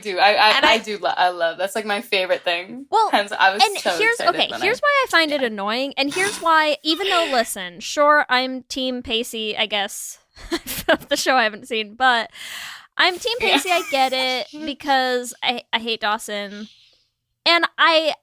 do. I love. That's like my favorite thing. Well, hence I was and so here's excited. here's why I find it annoying, and here's why. Even though, listen, sure, I'm Team Pacey, I guess, of the show I haven't seen, but I'm Team Pacey. I get it because I hate Dawson, and I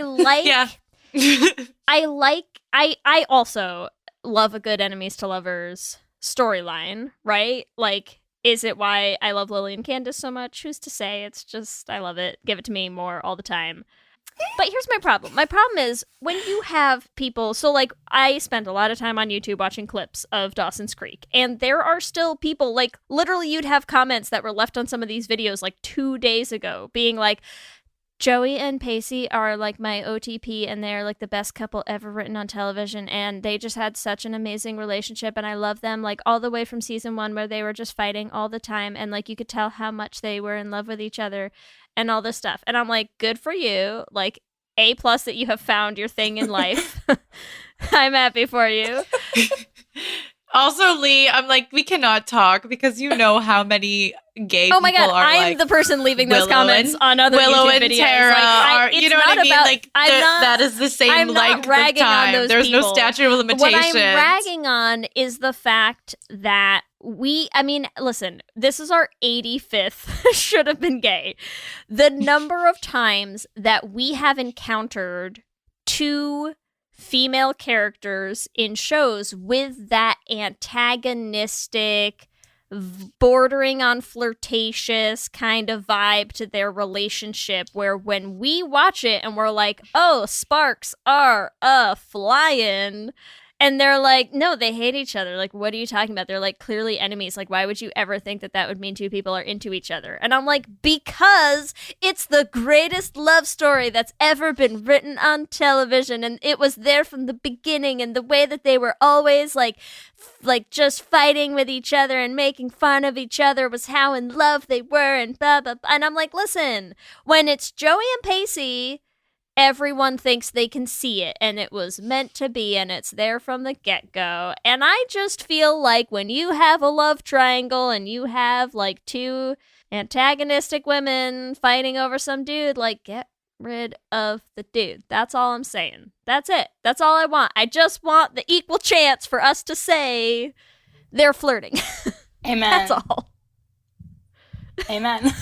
like Yeah. I also love a good enemies to lovers storyline, right? Like, is it why I love Lily and Candace so much? Who's to say? It's just, I love it. Give it to me more all the time. But here's my problem. My problem is when you have people, so like I spent a lot of time on YouTube watching clips of Dawson's Creek, and there are still people, like literally you'd have comments that were left on some of these videos like 2 days ago being like, Joey and Pacey are like my OTP, and they're like the best couple ever written on television, and they just had such an amazing relationship, and I love them like all the way from season 1 where they were just fighting all the time, and like you could tell how much they were in love with each other and all this stuff. And I'm like, good for you, like A+ that you have found your thing in life. I'm happy for you. Also, Lee, I'm like, we cannot talk because you know how many gay Oh my people god, are I'm like the person leaving those Willow comments and- on other Willow YouTube and videos. Tara Like, are, you know what I mean? Like, that is the same I'm not length of ragging on time. those There's no people. statute of limitations. What I'm ragging on is the fact that listen, this is our 85th should have been gay. The number of times that we have encountered two female characters in shows with that antagonistic, bordering on flirtatious kind of vibe to their relationship, where when we watch it and we're like, oh, sparks are a-flying, and they're like, no, they hate each other. Like, what are you talking about? They're like clearly enemies. Like, why would you ever think that that would mean two people are into each other? And I'm like, because it's the greatest love story that's ever been written on television. And it was there from the beginning. And the way that they were always like just fighting with each other and making fun of each other was how in love they were, and blah, blah, blah. And I'm like, listen, when it's Joey and Pacey, everyone thinks they can see it, and it was meant to be, and it's there from the get-go. And I just feel like when you have a love triangle and you have like two antagonistic women fighting over some dude, like, get rid of the dude. That's all I'm saying. That's it. That's all I want. I just want the equal chance for us to say they're flirting. Amen. That's all. Amen.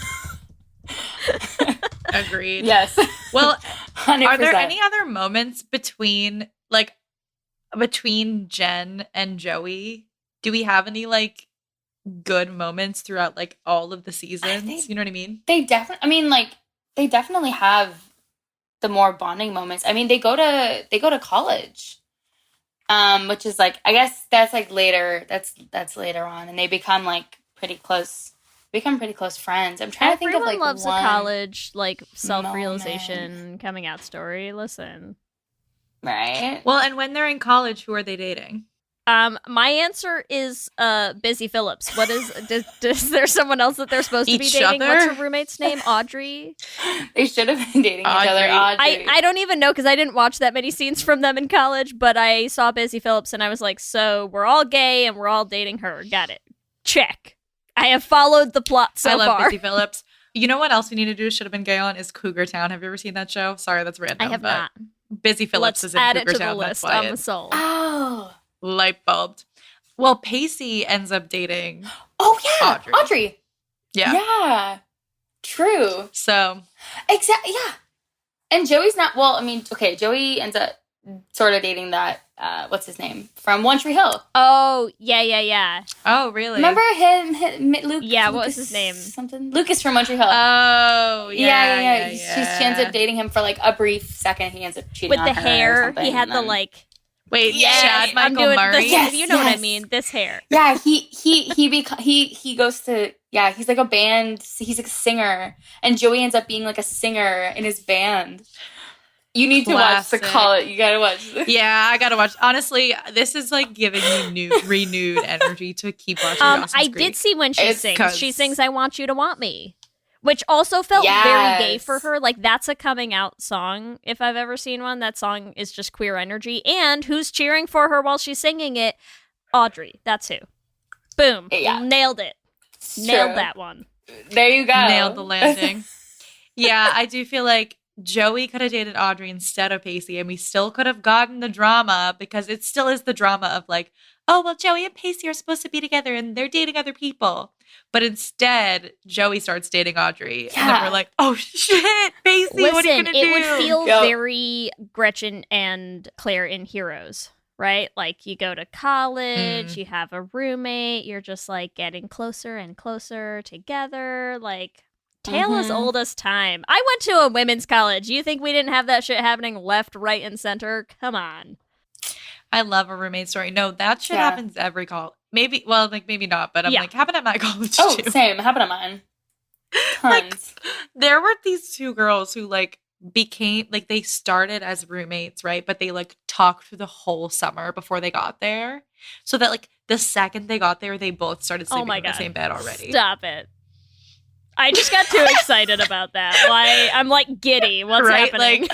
Agreed. Yes. Well, 100%. are there any other moments between Jen and Joey? Do we have any like good moments throughout like all of the seasons? You know what I mean? They definitely have the more bonding moments. I mean, they go to college, which is like, I guess that's like later. That's later on, and they become like pretty close. Become pretty close friends. I'm trying to think of like loves one a college like self-realization coming out story. Listen, right? Well, and when they're in college, who are they dating? My answer is Busy Phillips. What is is there someone else that they're supposed to be dating? Other? What's her roommate's name? Audrey. They should have been dating each other. Audrey. I don't even know because I didn't watch that many scenes from them in college, but I saw Busy Phillips and I was like, so we're all gay and we're all dating her. Got it. Check. I have followed the plot so I love far. Busy Phillips. You know what else we need to do? Should have been gay on is Cougar Town. Have you ever seen that show? Sorry, that's random. I have not. Busy Phillips Let's is in add Cougar it to Town. the That's list why on the it's soul. Oh. light bulbed. Well, Pacey ends up dating. Oh yeah, Audrey. Yeah. Yeah. True. So. Exactly. Yeah. And Joey's not. Well, I mean, okay. Joey ends up sort of dating that, what's his name? From One Tree Hill. Oh, yeah. Oh, really? Remember him Luke? Yeah, what Lucas, was his name? Something? Lucas from One Tree Hill. Oh, yeah. She ends up dating him for like a brief second. He ends up cheating With on the her or hair, something, he had and the then- like. Wait, Yes, Chad I'm Michael doing Murray? this, Yes, you know what I yes. mean. This hair. Yeah, he goes to, he's like a band, he's like a singer, and Joey ends up being like a singer in his band. You need to watch the Classic. Call It. You gotta watch this. Yeah, I gotta watch. Honestly, this is like giving me renewed energy to keep watching Dawson's I Creek. did see when she It's sings. 'cause- She sings "I Want You to Want Me," which also felt very gay for her. Like that's a coming out song. If I've ever seen one, that song is just queer energy. And who's cheering for her while she's singing it? Audrey. That's who. Boom. Yeah. Nailed it. It's Nailed true. that one. There you go. Nailed the landing. Yeah, I do feel like Joey could have dated Audrey instead of Pacey, and we still could have gotten the drama because it still is the drama of like, oh, well, Joey and Pacey are supposed to be together and they're dating other people. But instead, Joey starts dating Audrey. And then we're like, oh, shit, Pacey, Listen, what are you going to do? it would feel Yep. very Gretchen and Claire in Heroes, right? Like you go to college, you have a roommate, you're just like getting closer and closer together. Like tale as old as time. I went to a women's college. You think we didn't have that shit happening left, right, and center? Come on. I love a roommate story. No, that shit Yeah. happens every college. Maybe, well, like maybe not, but I'm Yeah. like, happened at my college Oh, too. same. Happened on mine. Tons. There were these two girls who like became like they started as roommates, right? But they like talked for the whole summer before they got there. So that like the second they got there, they both started sleeping Oh my in God. the same bed already. Stop it. I just got too excited about that. Like I'm like giddy. What's right? happening?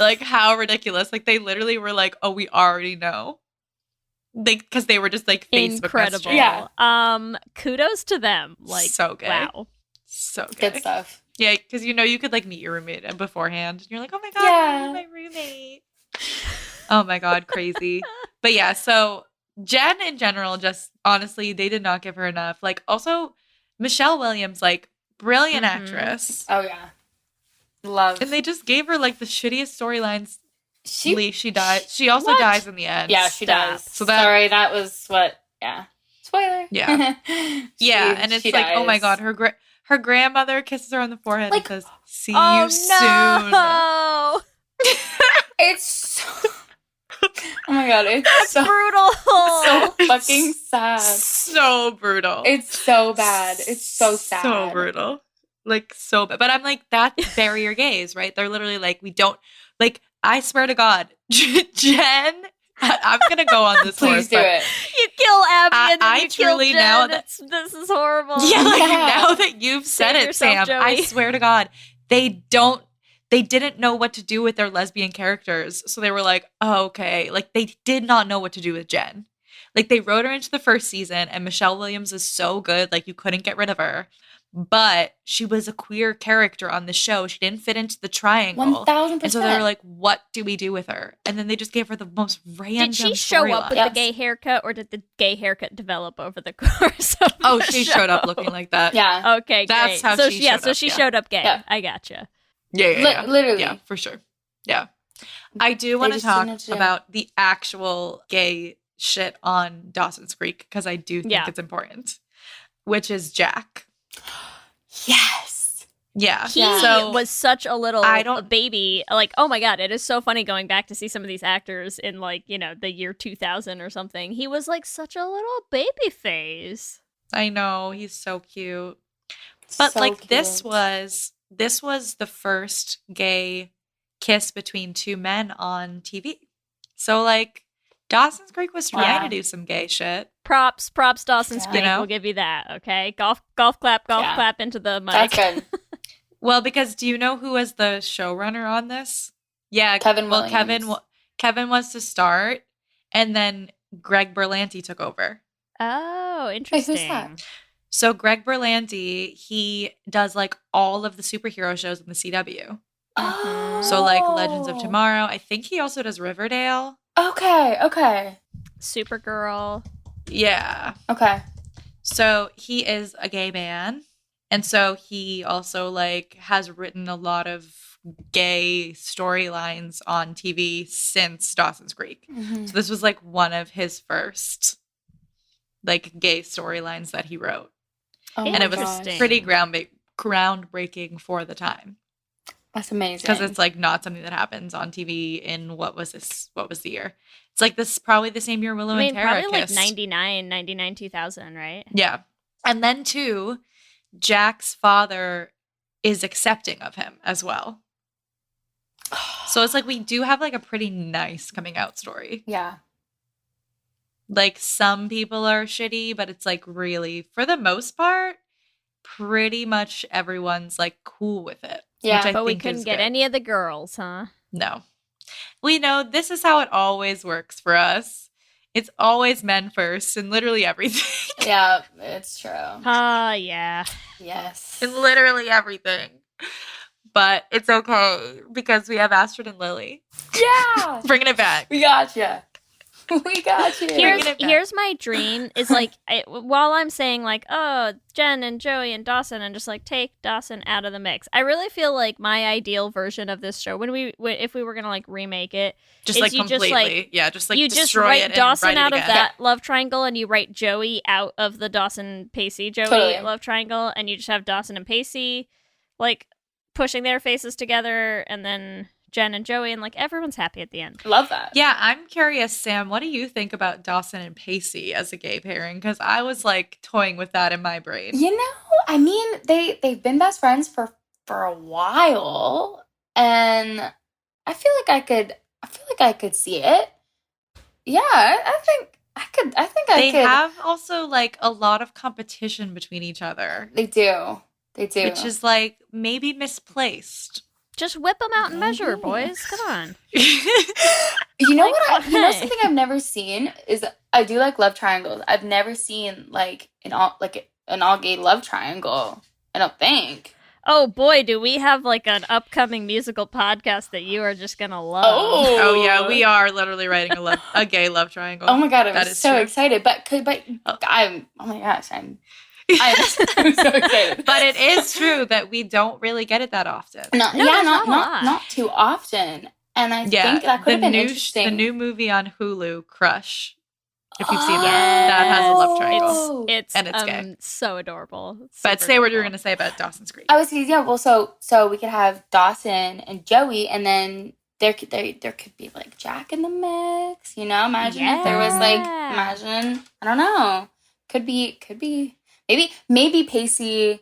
Like how ridiculous. Like they literally were like, oh, we already know. Because they were just like Facebook Incredible. messaging. Yeah. Kudos to them. Like So good. wow. So good. Good stuff. Yeah, because you know you could like meet your roommate beforehand. And you're like, oh my God, Yeah. you're my roommate. Oh my God, crazy. But yeah, so Jen in general, just honestly, they did not give her enough. Like also Michelle Williams, like brilliant actress. Oh, yeah. Love. And they just gave her like the shittiest storylines. She She died. She also What? dies in the end. Yeah, she Stop. does. So that- Sorry, that was what. Yeah. Spoiler. Yeah. Yeah, and it's she like, oh my dies. God, her grandmother kisses her on the forehead Like, and says, "See Oh you soon." no. It's so. Oh my God, it's so, Brutal. so fucking sad. So brutal. It's so bad. It's so sad. So brutal. Like so bad. But I'm like, that's barrier gays, right? They're literally like, we don't like, I swear to God, Jen, I'm gonna go on this horse. Please do but- it. You kill Abby and then I you kill truly Jen. now that- This is horrible. Yeah, like Yeah. now that you've said Save it, yourself, Sam, I Joey. swear to God, they didn't know what to do with their lesbian characters. So they were like, oh, okay. Like they did not know what to do with Jen. Like they wrote her into the first season and Michelle Williams is so good. Like you couldn't get rid of her. But she was a queer character on the show. She didn't fit into the triangle. 1000%. And so they were like, what do we do with her? And then they just gave her the most random Did she show up with storyline. the gay haircut, or did the gay haircut develop over the course of Oh, the she show? showed up looking like that. Yeah. Okay, That's great. how so she yeah, showed so up, she yeah. showed up gay. Yeah. I gotcha. Yeah. Literally. Yeah, for sure. Yeah. I do want to just didn't talk know what to do. about the actual gay shit on Dawson's Creek because I do think Yeah. it's important, which is Jack. Yes. Yeah. He So was such a little I don't- baby. Like, oh my God, it is so funny going back to see some of these actors in like, you know, the year 2000 or something. He was like such a little baby face. I know he's so cute. But So like this cute. was the first gay kiss between two men on TV. So like Dawson's Creek was trying Yeah. to do some gay shit. Props, Dawson's Yeah. Creek. You know? We'll give you that. Okay, golf clap Yeah. into the mic. That's good. Well, because do you know who was the showrunner on this? Yeah, Kevin Well, Williams. Kevin was to start, and then Greg Berlanti took over. Oh, Wait, interesting. who's that? So Greg Berlanti, he does like all of the superhero shows in the CW. Oh. So like Legends of Tomorrow. I think he also does Riverdale. Okay. Supergirl. Yeah. Okay. So he is a gay man. And so he also like has written a lot of gay storylines on TV since Dawson's Creek. Mhm. So this was like one of his first like gay storylines that he wrote. Oh And my it was gosh. pretty groundbreaking for the time. That's amazing. Because it's like not something that happens on TV in what was the year? It's like this probably the same year Willow and Tara probably kissed. like 99, 2000, right? Yeah. And then too, Jack's father is accepting of him as well. So it's like we do have like a pretty nice coming out story. Yeah. Like some people are shitty, but it's like really, for the most part, pretty much everyone's like cool with it. Yeah, which I But we think couldn't is get good. any of the girls, huh? No. We know this is how it always works for us. It's always men first in literally everything. Yeah, it's true. Yeah. Yes. In literally everything. But it's okay because we have Astrid and Lily. Yeah. Bringing it back. We gotcha. We got you. Here's my dream is like while I'm saying like, oh, Jen and Joey and Dawson, and just like take Dawson out of the mix. I really feel like my ideal version of this show if we were gonna like remake it, Just is like you completely. Just like you just destroy write it and Dawson write it out of again. that love triangle, and you write Joey out of the Dawson Pacey Joey Totally. love triangle, and you just have Dawson and Pacey like pushing their faces together, and then Jen and Joey, and like everyone's happy at the end. Love that. Yeah, I'm curious, Sam, what do you think about Dawson and Pacey as a gay pairing? Because I was like toying with that in my brain. You know, I mean, they've been best friends for a while, and I feel like I could see it. Yeah, I think I could. They have also like a lot of competition between each other. They do. Which is like maybe misplaced. Just whip them out and measure, boys. Come on. You know Like, what? You know why? something I've never seen is I do like love triangles. I've never seen like an all gay love triangle. I don't think. Oh boy, do we have like an upcoming musical podcast that you are just gonna love. Oh yeah, we are literally writing a gay love triangle. Oh my god, That I'm is so true. excited. But I'm. Oh my gosh, I'm so excited. But it is true that we don't really get it that often. Not too often. And I think that could have been interesting. The new movie on Hulu, Crush. If you've seen that has a love triangle. It's gay. so adorable. But say what you were going to say about Dawson's Creek. I was well, so we could have Dawson and Joey, and then there could be like Jack in the mix. You know, imagine if there was like I don't know. Could be maybe Pacey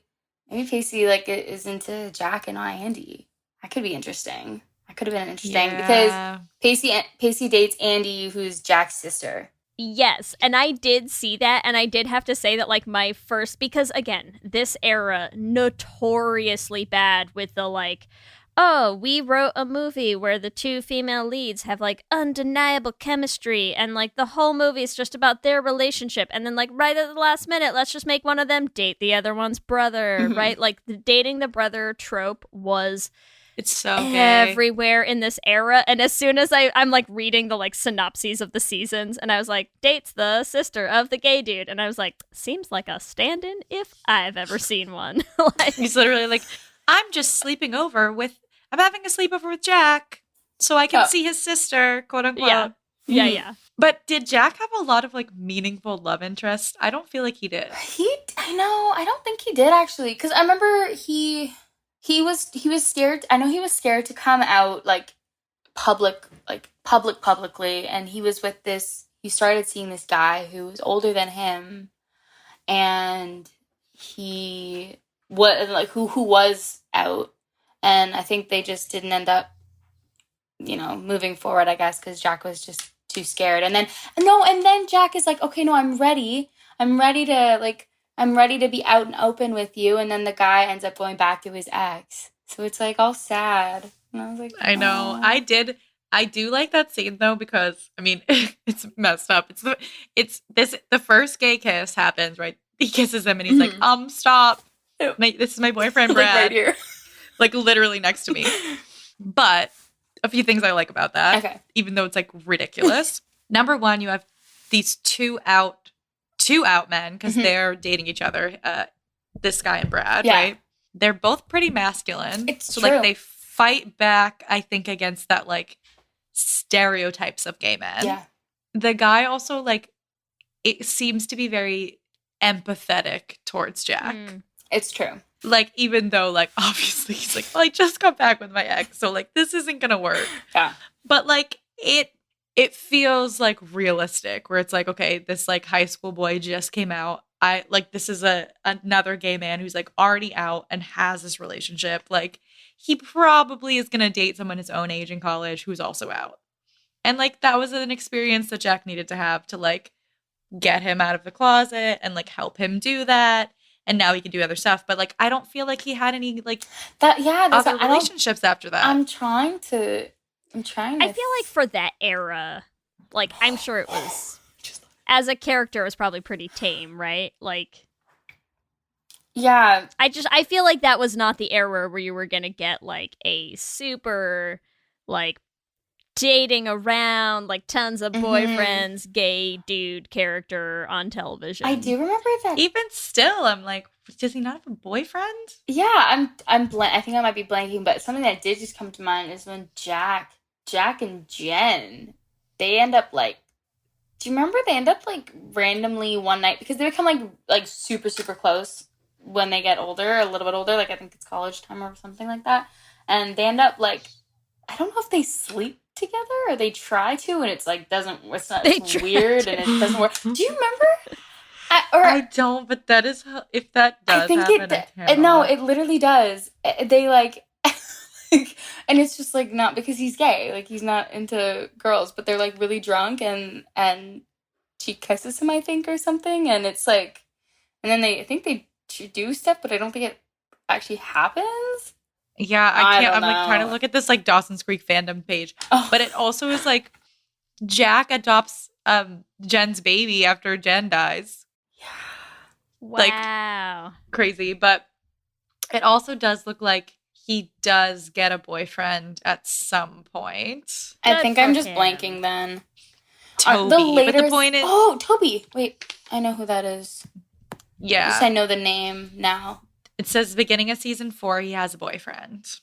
like is into Jack and Andy. That could be interesting. That could have been interesting because Pacey dates Andy, who's Jack's sister. Yes, and I did see that, and I did have to say that, like, my first, because, again, this era, notoriously bad with the, like, oh, we wrote a movie where the two female leads have, like, undeniable chemistry, and, like, the whole movie is just about their relationship, and then, like, right at the last minute, let's just make one of them date the other one's brother, right? Like, the dating the brother trope was... It's so gay. Everywhere in this era. And as soon as I'm like reading the like synopses of the seasons, and I was like, dates the sister of the gay dude. And I was like, seems like a stand-in if I've ever seen one. Like, he's literally like, I'm having a sleepover with Jack so I can see his sister, quote unquote. Yeah. But did Jack have a lot of like meaningful love interest? I don't feel like he did. I don't think he did actually. Because I remember he was scared. I know he was scared to come out publicly, and he was with this. He started seeing this guy who was older than him, and he was like who was out, and I think they just didn't end up, moving forward. I guess because Jack was just too scared, and then Jack is like, okay, no, I'm ready to be out and open with you. And then the guy ends up going back to his ex. So it's like all sad. And I was like, I know. "Aw." I do like that scene though, because I mean, it's messed up. The first gay kiss happens, right? He kisses him and he's like, stop. This is my boyfriend, Brad. Like right here. Like literally next to me. But a few things I like about that. Okay. Even though it's like ridiculous. Number one, you have these two out men because they're dating each other, this guy and Brad, right? They're both pretty masculine. It's so true. like they fight back, I think, against that, like, stereotypes of gay men. Yeah. The guy also, like, it seems to be very empathetic towards Jack. It's true. Like, even though, like, obviously he's like, well, I just got back with my ex, so, like, this isn't gonna work. Yeah. But, like, it feels, like, realistic, where it's like, okay, this, like, high school boy just came out. This is another gay man who's, like, already out and has this relationship. Like, he probably is gonna date someone his own age in college who's also out. And, like, that was an experience that Jack needed to have to, like, get him out of the closet and, like, help him do that. And now he can do other stuff. But, like, I don't feel like he had any, like, other relationships after that. I'm trying to. I feel like for that era, like, I'm sure it was, as a character, it was probably pretty tame, right? Like, yeah. I feel like that was not the era where you were going to get, like, a super, like, dating around, like, tons of boyfriends, gay dude character on television. I do remember that. Even still, I'm like, does he not have a boyfriend? Yeah, I think I might be blanking, but something that did just come to mind is when Jack and Jen, they end up, like, do you remember they end up, like, randomly one night, because they become, like super, super close when they get older, a little bit older, like, I think it's college time or something like that, and they end up, like, I don't know if they sleep together or they try to, and it's, like, it's weird, and it doesn't work. Do you remember? I don't, but that is if that does happen. No, it literally does. They, like, and it's just, like, not because he's gay, like, he's not into girls, but they're, like, really drunk, and she kisses him, I think, or something, and it's, like, and then I think they do stuff, but I don't think it actually happens. Yeah, I can't. I'm, like, trying to look at this, like, Dawson's Creek fandom page, but it also is, like, Jack adopts Jen's baby after Jen dies. Wow. Like, crazy, but it also does look like he does get a boyfriend at some point. I think I'm just blanking then. Toby. But the point is... Oh, Toby. Wait, I know who that is. Yeah. At least I know the name now. It says beginning of season 4, he has a boyfriend.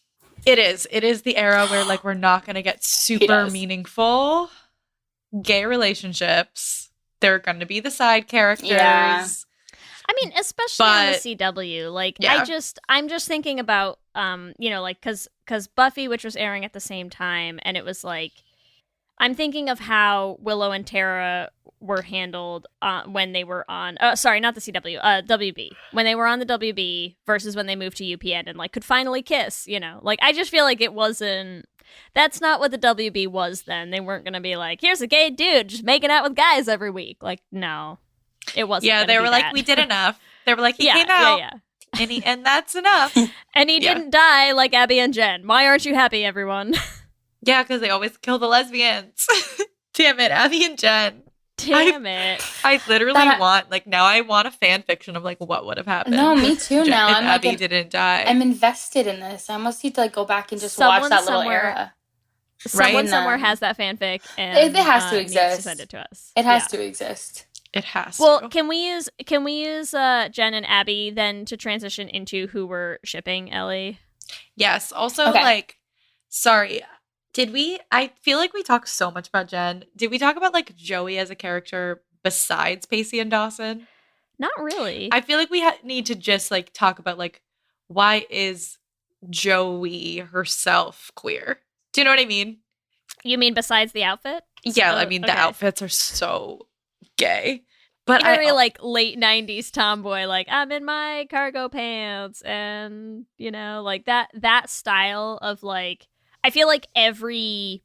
It is the era where, like, we're not going to get super meaningful gay relationships. They're going to be the side characters. Yeah. I mean, especially on the CW, like, yeah. I'm just thinking about, you know, like, cause Buffy, which was airing at the same time, and it was like, I'm thinking of how Willow and Tara were handled when they were on, sorry, not the CW, WB, when they were on the WB versus when they moved to UPN and, like, could finally kiss, you know, like, I just feel like that's not what the WB was then. They weren't gonna be like, here's a gay dude just making out with guys every week, like, no. It wasn't. Yeah, they were like, we did enough. They were like, he came out. Yeah. And that's enough. And he didn't die like Abby and Jen. Why aren't you happy, everyone? Yeah, because they always kill the lesbians. Damn it, Abby and Jen. Damn it. I literally want, like, now I want a fan fiction of, like, what would have happened. No, me too now. If Abby didn't die. I'm invested in this. I almost need to, like, go back and just watch that little era. Someone somewhere has that fanfic, and it has to exist. Needs to send it to us. It has to exist. It has well, to. Can we use Jen and Abby then to transition into who we're shipping, Ellie? Yes. Also, like, sorry, I feel like we talked so much about Jen. Did we talk about, like, Joey as a character besides Pacey and Dawson? Not really. I feel like we need to just, like, talk about, like, why is Joey herself queer? Do you know what I mean? You mean besides the outfit? Yeah, I mean, the outfits are so gay. But very like late 90s tomboy, like, I'm in my cargo pants, and, you know, like that style of, like, I feel like every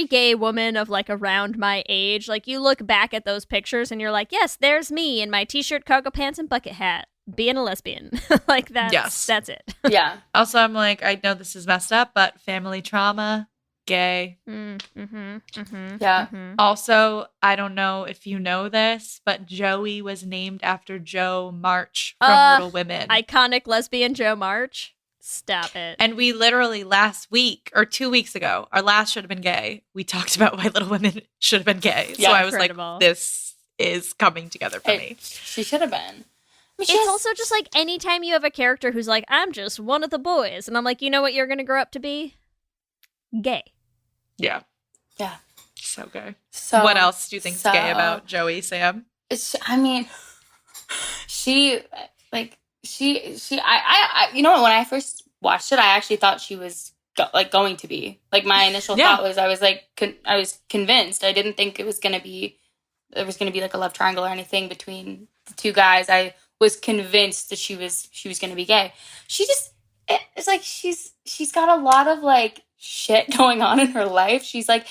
gay woman of, like, around my age, like, you look back at those pictures and you're like, yes, there's me in my t-shirt, cargo pants, and bucket hat being a lesbian. Like, that's it. Yeah. Also, I'm like, I know this is messed up, but family trauma, gay. Yeah. Also, I don't know if you know this, but Joey was named after Jo March from Little Women. Iconic lesbian Jo March. Stop it. And we literally last week or 2 weeks ago, our last Should Have Been Gay, we talked about why Little Women should have been gay. Yeah, so I was like, this is coming together for me. She should have been. It's also just like anytime you have a character who's like, I'm just one of the boys, and I'm like, you know what you're gonna grow up to be? Gay. Yeah. Yeah. So gay. So what else do you think's gay about Joey, Sam? I mean, I you know what, when I first watched it, I actually thought she was going to be. Like, my initial thought was, I was like, I was convinced. I didn't think there was going to be like a love triangle or anything between the two guys. I was convinced that she was going to be gay. It's like she's got a lot of like shit going on in her life. She's like,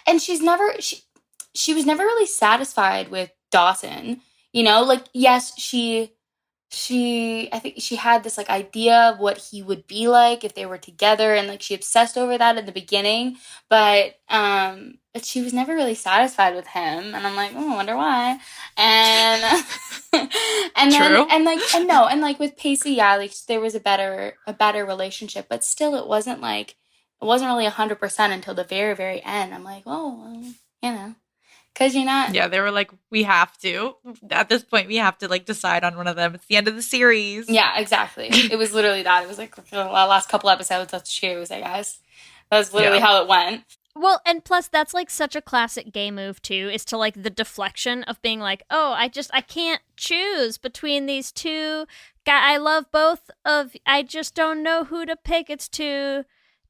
and she was never really satisfied with Dawson. You know, like, yes, I think she had this like idea of what he would be like if they were together, and like she obsessed over that in the beginning, but she was never really satisfied with him, and I'm like, I wonder why. And and with Pacey, yeah, like there was a better relationship, but still it wasn't really 100% until the very, very end. I'm like, well, you know. Because you're not... Yeah, they were like, we have to. At this point, we have to, like, decide on one of them. It's the end of the series. Yeah, exactly. It was literally that. It was like the last couple episodes, let's choose, I guess. That's literally how it went. Well, and plus, that's, like, such a classic gay move, too, is to, like, the deflection of being like, oh, I can't choose between these two guys. I love both of... I just don't know who to pick. It's too...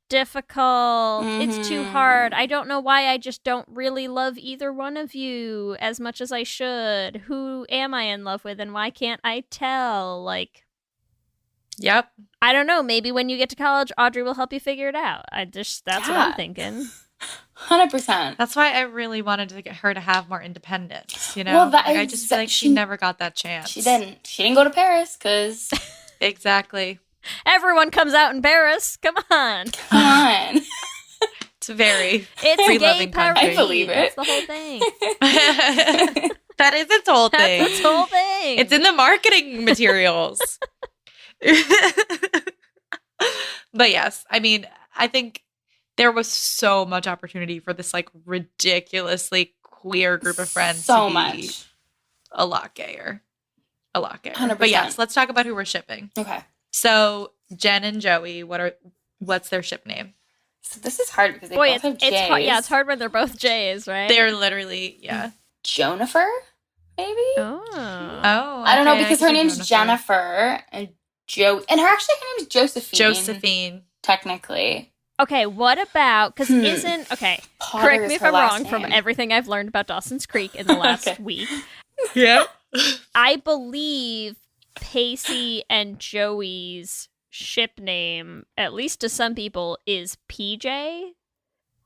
difficult. It's too hard. I don't know why. I just don't really love either one of you as much as I should. Who am I in love with, and why can't I tell? Like, yep. I don't know. Maybe when you get to college, Audrey will help you figure it out. That's what I'm thinking. 100%. That's why I really wanted to get her to have more independence. You know, well, I just feel like she never got that chance. She didn't go to Paris because exactly. Everyone comes out in Paris. Come on. It's very free loving country. I believe it. That's the whole thing. That is its whole thing. That's its whole thing. It's in the marketing materials. But yes, I mean, I think there was so much opportunity for this like ridiculously queer group of friends so to be much. A lot gayer. 100%. But yes, let's talk about who we're shipping. Okay. So Jen and Joey, what's their ship name? So this is hard because they both have J's. It's hard when they're both J's, right? They're literally, Jonifer, maybe? Oh. I don't know, because her name's Jennifer and her name's Josephine. Josephine. Technically. Okay, what about, because Potter correct me is if her I'm last wrong, name. from everything I've learned about Dawson's Creek in the last week. Yeah. I believe Pacey and Joey's ship name, at least to some people, is PJ.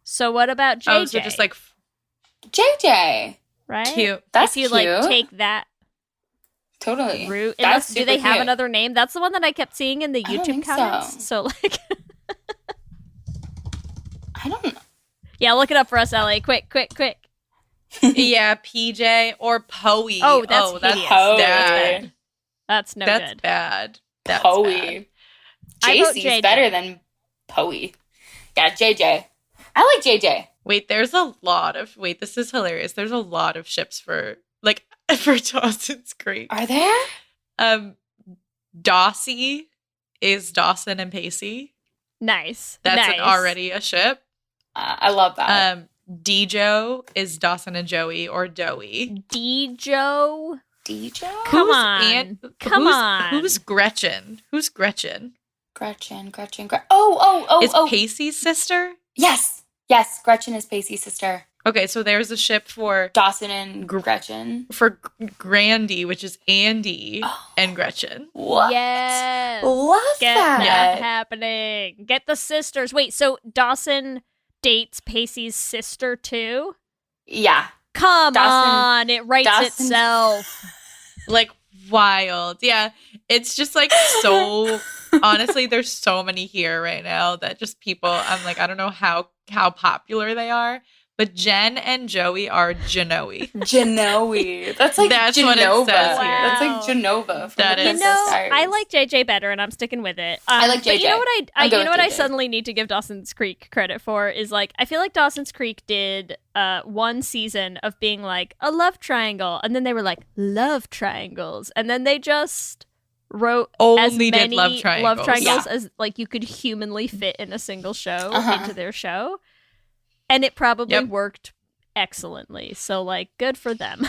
So what about JJ? Oh, so just like JJ. Right? Cute. That's if you cute. like take that totally route. That's Do they have cute. another name? That's the one that I kept seeing in the I don't YouTube think comments. So like I don't know. Yeah, look it up for us, Ellie. Quick. Yeah, PJ or Poe. Oh, that's hideous. bad. That's no That's good. bad. That's Poe. bad. I vote JC's JJ. better than Poe. Yeah, JJ. I like JJ. Wait, this is hilarious. There's a lot of ships for Dawson's Creek. Are there? Dawsy is Dawson and Pacey. Nice. That's already a ship. I love that. Dejo is Dawson and Joey or Doey. Dejo? Come on. Who's Gretchen? Gretchen. Oh. Is Pacey's sister? Yes. Gretchen is Pacey's sister. Okay, so there's a ship for Dawson and Gretchen. For Grandy, which is Andy and Gretchen. What? Yes. Love Get that. that happening. Get the sisters. Wait, so Dawson dates Pacey's sister too? Yeah. Come on, it writes itself. Like wild. Yeah. It's just like so honestly, there's so many here right now that just people I'm like, I don't know how popular they are, but Jen and Joey are Genoe. Genoe. That's like That's Genova. what it says here. That's like Genova. From That the is- Princess Diaries. I like JJ better, and I'm sticking with it. I like But JJ. you know what I'm good with I JJ. suddenly need to give Dawson's Creek credit for is like I feel like Dawson's Creek did one season of being like a love triangle, and then they were like love triangles, and then they just wrote as Only did many love triangles. Yeah. as like you could humanly fit in a single show Uh-huh. into their show, and it probably Yep. worked excellently. So like, good for them.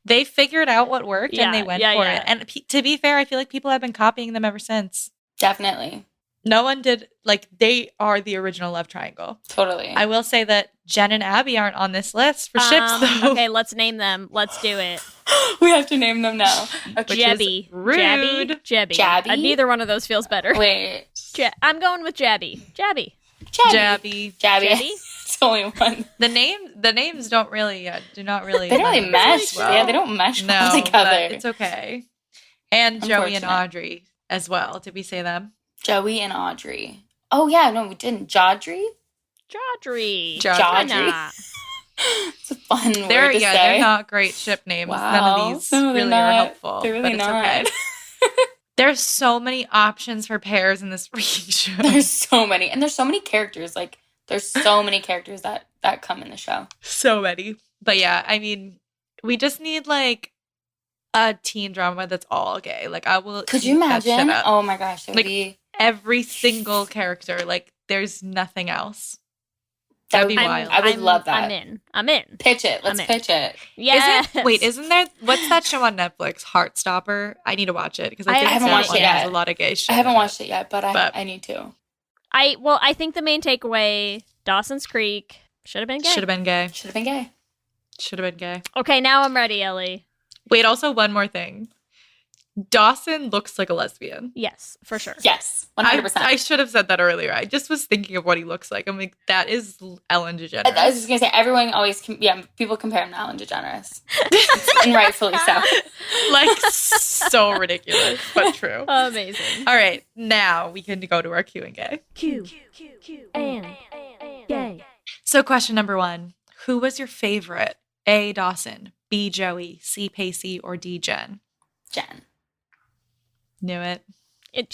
They figured out what worked Yeah, and they went yeah, for yeah. it. And to be fair, I feel like people have been copying them ever since. Definitely. No one did, like, they are the original love triangle. Totally. I will say that Jen and Abby aren't on this list for ships, though. Okay, let's name them. Let's do it. We have to name them now. Okay. Which is Jebby. rude. Jebby. Jabby? Neither one of those feels better. Wait. I'm going with Jabby. Jabby. Jabby. Jabby. Jabby? It's only one. The names don't really, do not really. They don't really mesh. well. Yeah, they don't mesh No, well together. but it's okay. And Joey and Unfortunate. Audrey as well. Did we say them? Joey and Audrey. Oh, yeah. No, we didn't. Jodry? Jodry. Jodry. Nah. It's a fun They're word to say. they're not great ship names. Wow. None of these No, they're really not. are helpful. They're really but it's not. okay. There's so many options for pairs in this freaking show. There's so many. And there's so many characters. Like, there's so many characters that come in the show. So many. But yeah, I mean, we just need like a teen drama that's all gay. Like I will. Could you eat that shit imagine? up. Oh my gosh. It would Like, be... every single character. Like there's nothing else. That'd be wild. I would love that. I'm in. Pitch it. Let's I'm in. pitch it. Yeah. Isn't there? What's that show on Netflix? Heartstopper. I need to watch it because I think haven't that watched one it yet. has a lot of gay shit. I haven't in it. watched it yet, but I need to. I think the main takeaway, Dawson's Creek should have been gay. Should have been gay. Should have been gay. Should have been gay. Okay, now I'm ready, Ellie. Wait, also one more thing. Dawson looks like a lesbian. Yes, for sure. Yes. 100%. I should have said that earlier. I just was thinking of what he looks like. I'm like, that is Ellen DeGeneres. I was just going to say, everyone always, people compare him to Ellen DeGeneres. And rightfully so. Like, so ridiculous, but true. Amazing. All right, now we can go to our Q and Gay. Q and gay. So question number 1. Who was your favorite? A, Dawson. B, Joey. C, Pacey. Or D, Jen? Jen. Knew it.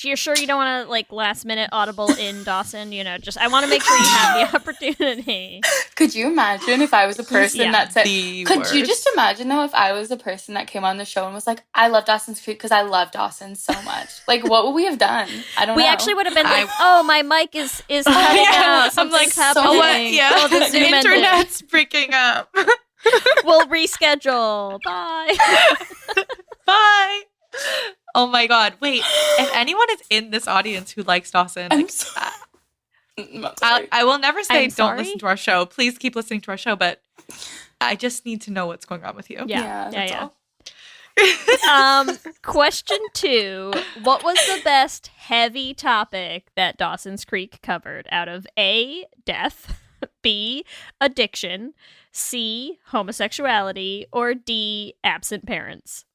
You're sure you don't want to like last minute audible in Dawson? You know, just I want to make sure you have the opportunity. Could you imagine if I was a person Yeah, that said, the could you worst. just imagine though if I was a person that came on the show and was like, I love Dawson's Creek because I love Dawson so much. Like, what would we have done? I don't know. We actually would have been like, oh, my mic is cutting out. I'm Something's like, happening. Yeah, We'll just zoom in it. internet's freaking up. We'll reschedule. Bye. Bye. Oh my God. Wait, if anyone is in this audience who likes Dawson, I'm like, sorry. I'm sorry. I will never say I'm don't sorry? listen to our show. Please keep listening to our show, but I just need to know what's going on with you. Yeah. That's Yeah. all. Question 2. What was the best heavy topic that Dawson's Creek covered out of A, death, B, addiction, C, homosexuality, or D, absent parents?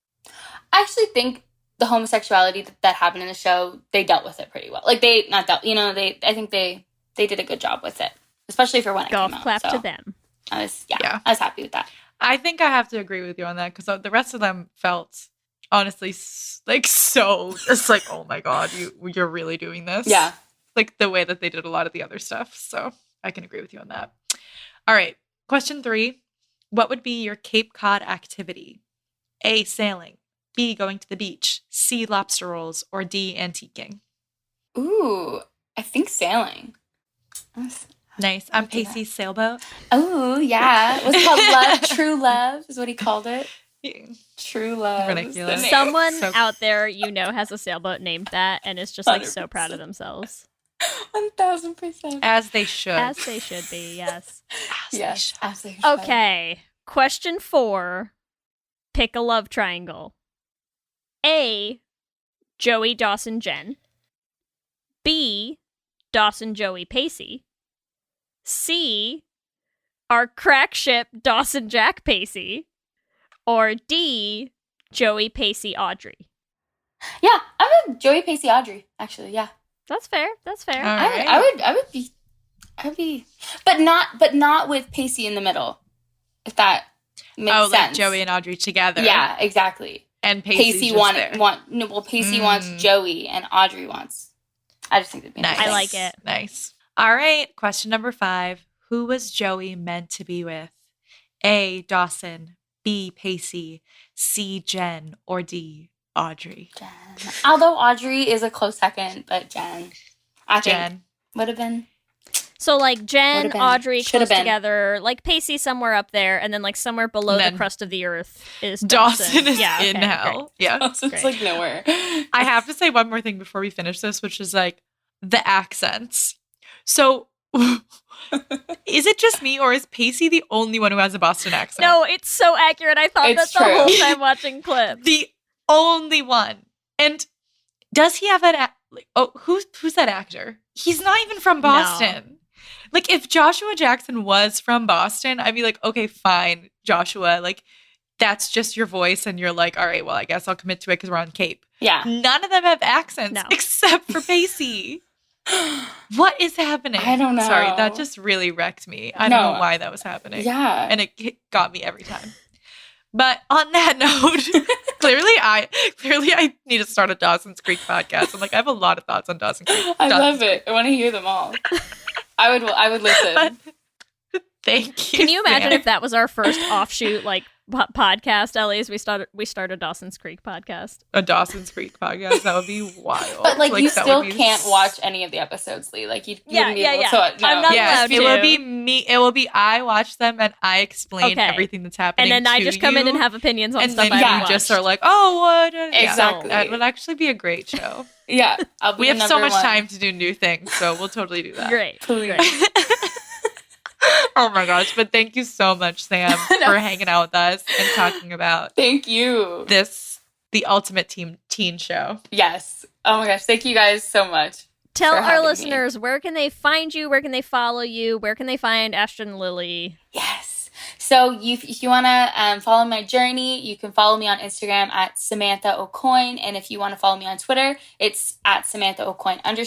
I actually think the homosexuality that happened in the show, they dealt with it pretty well. Like, I think they did a good job with it, especially for when it Golf came out. clap So to them. I was happy with that. I think I have to agree with you on that because the rest of them felt honestly like so. It's like, oh my God, you're really doing this. Yeah. Like the way that they did a lot of the other stuff. So I can agree with you on that. All right. Question 3. What would be your Cape Cod activity? A, sailing. B, going to the beach. C, lobster rolls. Or D, antiquing. Ooh, I think sailing. Nice. I'm Pacey's sailboat. Oh, yeah. Was it called Love? True Love is what he called it. True Love. Ridiculous. Someone So- out there, has a sailboat named that and is just like so proud of themselves. 1000%. As they should. As they should be, yes. Yes, as they should. Okay. Question 4. Pick a love triangle. A, Joey, Dawson, Jen. B, Dawson, Joey, Pacey. C, our crack ship, Dawson, Jack, Pacey. Or D, Joey, Pacey, Audrey. Yeah, I'm a Joey Pacey Audrey, actually, yeah. That's fair. That's fair. All right. I would be but not with Pacey in the middle. If that makes sense. Like Joey and Audrey together. Yeah, exactly. And Pacey Pacey wants Joey and Audrey wants. I just think it'd be nice. I like it. Nice. All right. Question number 5. Who was Joey meant to be with? A, Dawson. B, Pacey. C, Jen. Or D, Audrey. Jen. Although Audrey is a close second, but Jen. I think would have been. So, like, Jen, Audrey close together, like Pacey somewhere up there, and then, like, somewhere below the crust of the earth is Dawson. Is in hell. Great. Yeah. Dawson's, like, nowhere. I have to say one more thing before we finish this, which is, like, the accents. So, is it just me, or is Pacey the only one who has a Boston accent? No, it's so accurate. I thought that the whole time watching clips. The only one. And does he have that? Who's that actor? He's not even from Boston. No. Like, if Joshua Jackson was from Boston, I'd be like, okay, fine, Joshua. Like, that's just your voice, and you're like, all right, well, I guess I'll commit to it because we're on Cape. Yeah. None of them have accents except for Pacey. What is happening? I don't know. Sorry, that just really wrecked me. I don't know why that was happening. Yeah. And it got me every time. But on that note, clearly I need to start a Dawson's Creek podcast. I'm like, I have a lot of thoughts on Dawson's Creek. I love it. I want to hear them all. I would listen. Thank you. Can you imagine if that was our first offshoot, like, podcast, Ellie's? We started Dawson's Creek podcast. A Dawson's Creek podcast? That would be wild. But, like you still can't watch any of the episodes, Lee. Like, you wouldn't be able to. No. I'm not allowed to. It will be me. It will be I watch them and I explain everything that's happening. And then I just come in and have opinions on stuff I haven't watched. Just are like, oh, what? Exactly. That would actually be a great show. Yeah. We have so much time to do new things, so we'll totally do that. Great. Great. Oh my gosh, but thank you so much, Sam, for hanging out with us and talking about Thank you. The ultimate teen show. Yes. Oh my gosh, thank you guys so much. Tell our listeners, where can they find you? Where can they follow you? Where can they find Ashton and Lily? Yes. So if you want to follow my journey, you can follow me on Instagram at Samantha Aucoin. And if you want to follow me on Twitter, it's at Samantha Aucoin _. And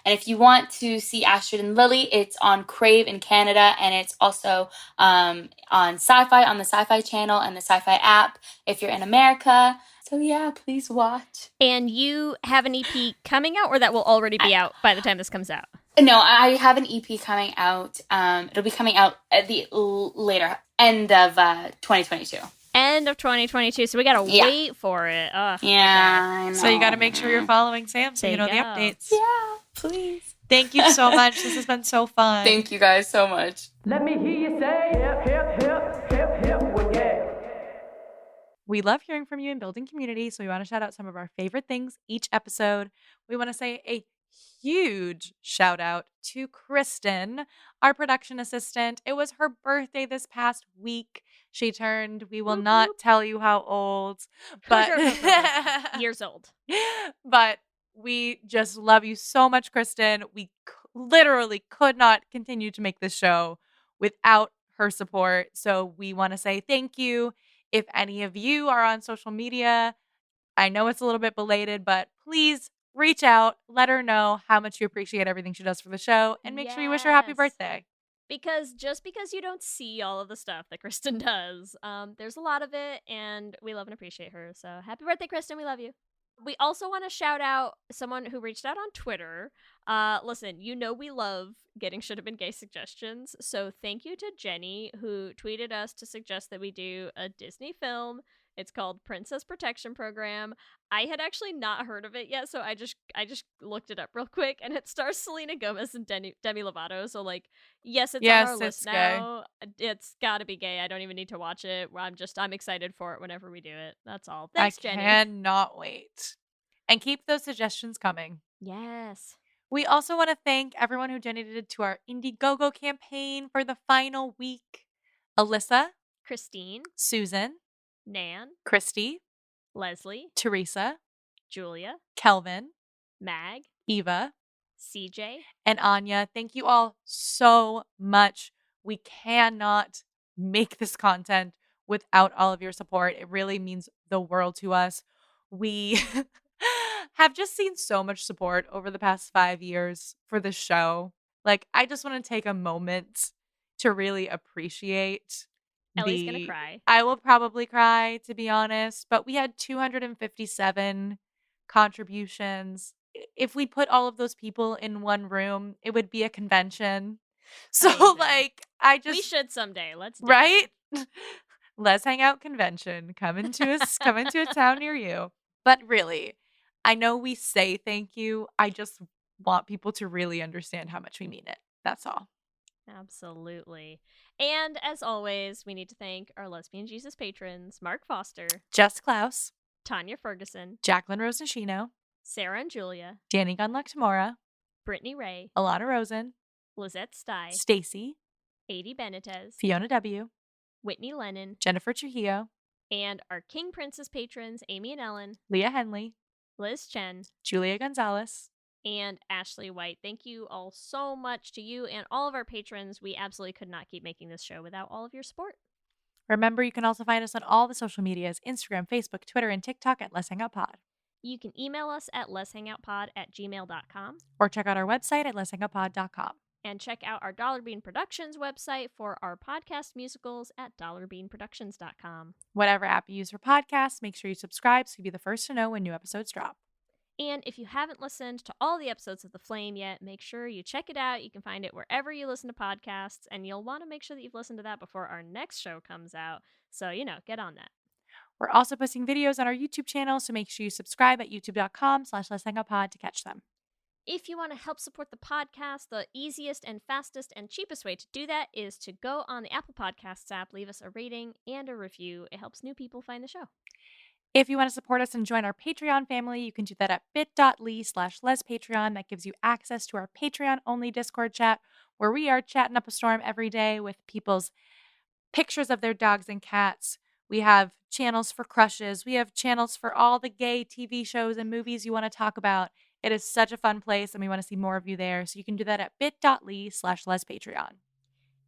if you want to see Astrid and Lily, it's on Crave in Canada. And it's also on Sci-Fi, on the Sci-Fi channel and the Sci-Fi app if you're in America. So yeah, please watch. And you have an EP coming out, or that will already be out by the time this comes out? No, I have an EP coming out. It'll be coming out at the later end of 2022. End of 2022. So we gotta wait for it. Yeah, I know. So you gotta make sure you're following Sam so you know the updates. Yeah, please. Thank you so much. This has been so fun. Thank you guys so much. Let me hear you say hip, hip, hip, hip, hip, well, yeah. We love hearing from you and building community, so we want to shout out some of our favorite things each episode. We want to say a huge shout out to Kristen, our production assistant. It was her birthday this past week. She turned, we will not tell you how old, but years old. But we just love you so much, Kristen. We literally could not continue to make this show without her support. So we want to say thank you. If any of you are on social media, I know it's a little bit belated, but please reach out, let her know how much you appreciate everything she does for the show, and make sure you wish her happy birthday. Because just because you don't see all of the stuff that Kristen does, there's a lot of it, and we love and appreciate her. So happy birthday, Kristen. We love you. We also want to shout out someone who reached out on Twitter. Listen, you know we love getting Should Have Been Gay suggestions, so thank you to Jenny, who tweeted us to suggest that we do a Disney film. It's called Princess Protection Program. I had actually not heard of it yet, so I just looked it up real quick, and it stars Selena Gomez and Demi Lovato. So, like, yes, it's on our list now. It's gotta be gay. I don't even need to watch it. I'm excited for it whenever we do it. That's all. Thanks, Jenny. I cannot wait. And keep those suggestions coming. Yes. We also want to thank everyone who donated to our Indiegogo campaign for the final week. Alyssa, Christine, Susan, Nan, Christy, Leslie, Teresa, Julia, Kelvin, Mag, Eva, CJ, and Anya. Thank you all so much. We cannot make this content without all of your support. It really means the world to us. We have just seen so much support over the past 5 years for this show. Like, I just want to take a moment to really appreciate Ellie's gonna cry. I will probably cry, to be honest, but we had 257 contributions. If we put all of those people in one room, it would be a convention. So, Amazing. like, I just... We should someday. Let's do right? Let's hang out convention. Come into a town near you. But really, I know we say thank you. I just want people to really understand how much we mean it. That's all. Absolutely. And as always, we need to thank our Lesbian Jesus patrons, Mark Foster, Jess Klaus, Tanya Ferguson, Jacqueline Rosnashino, Sarah and Julia, Danny Gunluck Tamora, Brittany Ray, Alana Rosen, Lizette Stye, Stacy, Adi Benitez, Fiona W., Whitney Lennon, Jennifer Trujillo, and our King Princess patrons, Amy and Ellen, Leah Henley, Liz Chen, Julia Gonzalez, and Ashley White. Thank you all so much to you and all of our patrons. We absolutely could not keep making this show without all of your support. Remember, you can also find us on all the social medias, Instagram, Facebook, Twitter, and TikTok at Let's Hang Out Pod. You can email us at letshangoutpod@gmail.com. Or check out our website at letshangoutpod.com. And check out our Dollar Bean Productions website for our podcast musicals at dollarbeanproductions.com. Whatever app you use for podcasts, make sure you subscribe so you'll be the first to know when new episodes drop. And if you haven't listened to all the episodes of The Flame yet, make sure you check it out. You can find it wherever you listen to podcasts, and you'll want to make sure that you've listened to that before our next show comes out. So, get on that. We're also posting videos on our YouTube channel, so make sure you subscribe at youtube.com/letshangoutpod to catch them. If you want to help support the podcast, the easiest and fastest and cheapest way to do that is to go on the Apple Podcasts app, leave us a rating and a review. It helps new people find the show. If you want to support us and join our Patreon family, you can do that at bit.ly/lespatreon. That gives you access to our Patreon-only Discord chat, where we are chatting up a storm every day with people's pictures of their dogs and cats. We have channels for crushes. We have channels for all the gay TV shows and movies you want to talk about. It is such a fun place, and we want to see more of you there. So you can do that at bit.ly/lespatreon.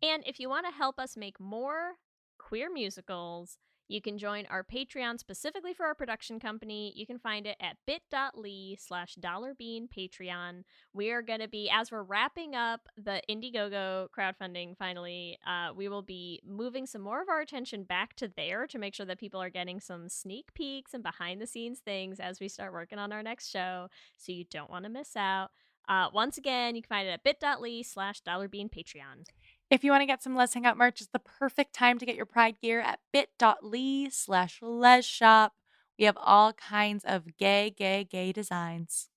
And if you want to help us make more queer musicals, you can join our Patreon specifically for our production company. You can find it at bit.ly/dollarbeanpatreon. We are going to be, as we're wrapping up the Indiegogo crowdfunding finally, we will be moving some more of our attention back to there to make sure that people are getting some sneak peeks and behind the scenes things as we start working on our next show. So you don't want to miss out. Once again, you can find it at bit.ly/dollarbeanpatreon. If you want to get some Let's Hang Out merch, it's the perfect time to get your Pride gear at bit.ly/lesshop. We have all kinds of gay designs.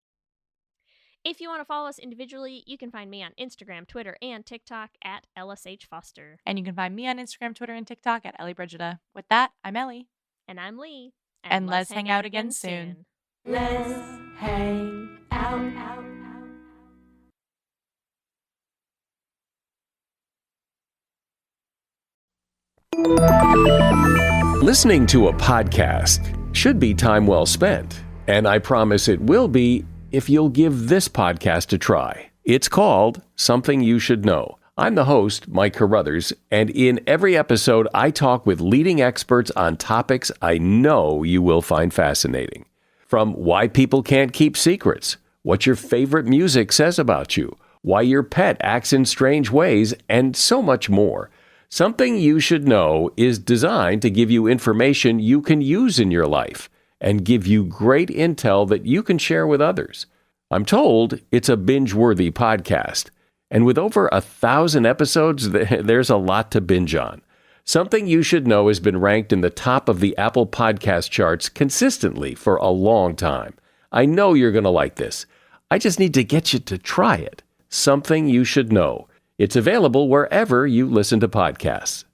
If you want to follow us individually, you can find me on Instagram, Twitter, and TikTok at LSHFoster. And you can find me on Instagram, Twitter, and TikTok at EllieBrigida. With that, I'm Ellie. And I'm Lee. And let's hang out again soon. Let's hang out. Listening to a podcast should be time well spent, and I promise it will be if you'll give this podcast a try. It's called Something You Should Know. I'm the host, Mike Carruthers, and in every episode, I talk with leading experts on topics I know you will find fascinating. From why people can't keep secrets, what your favorite music says about you, why your pet acts in strange ways, and so much more. Something You Should Know is designed to give you information you can use in your life and give you great intel that you can share with others. I'm told it's a binge-worthy podcast, and with over 1,000 episodes, there's a lot to binge on. Something You Should Know has been ranked in the top of the Apple Podcast charts consistently for a long time. I know you're going to like this. I just need to get you to try it. Something You Should Know. It's available wherever you listen to podcasts.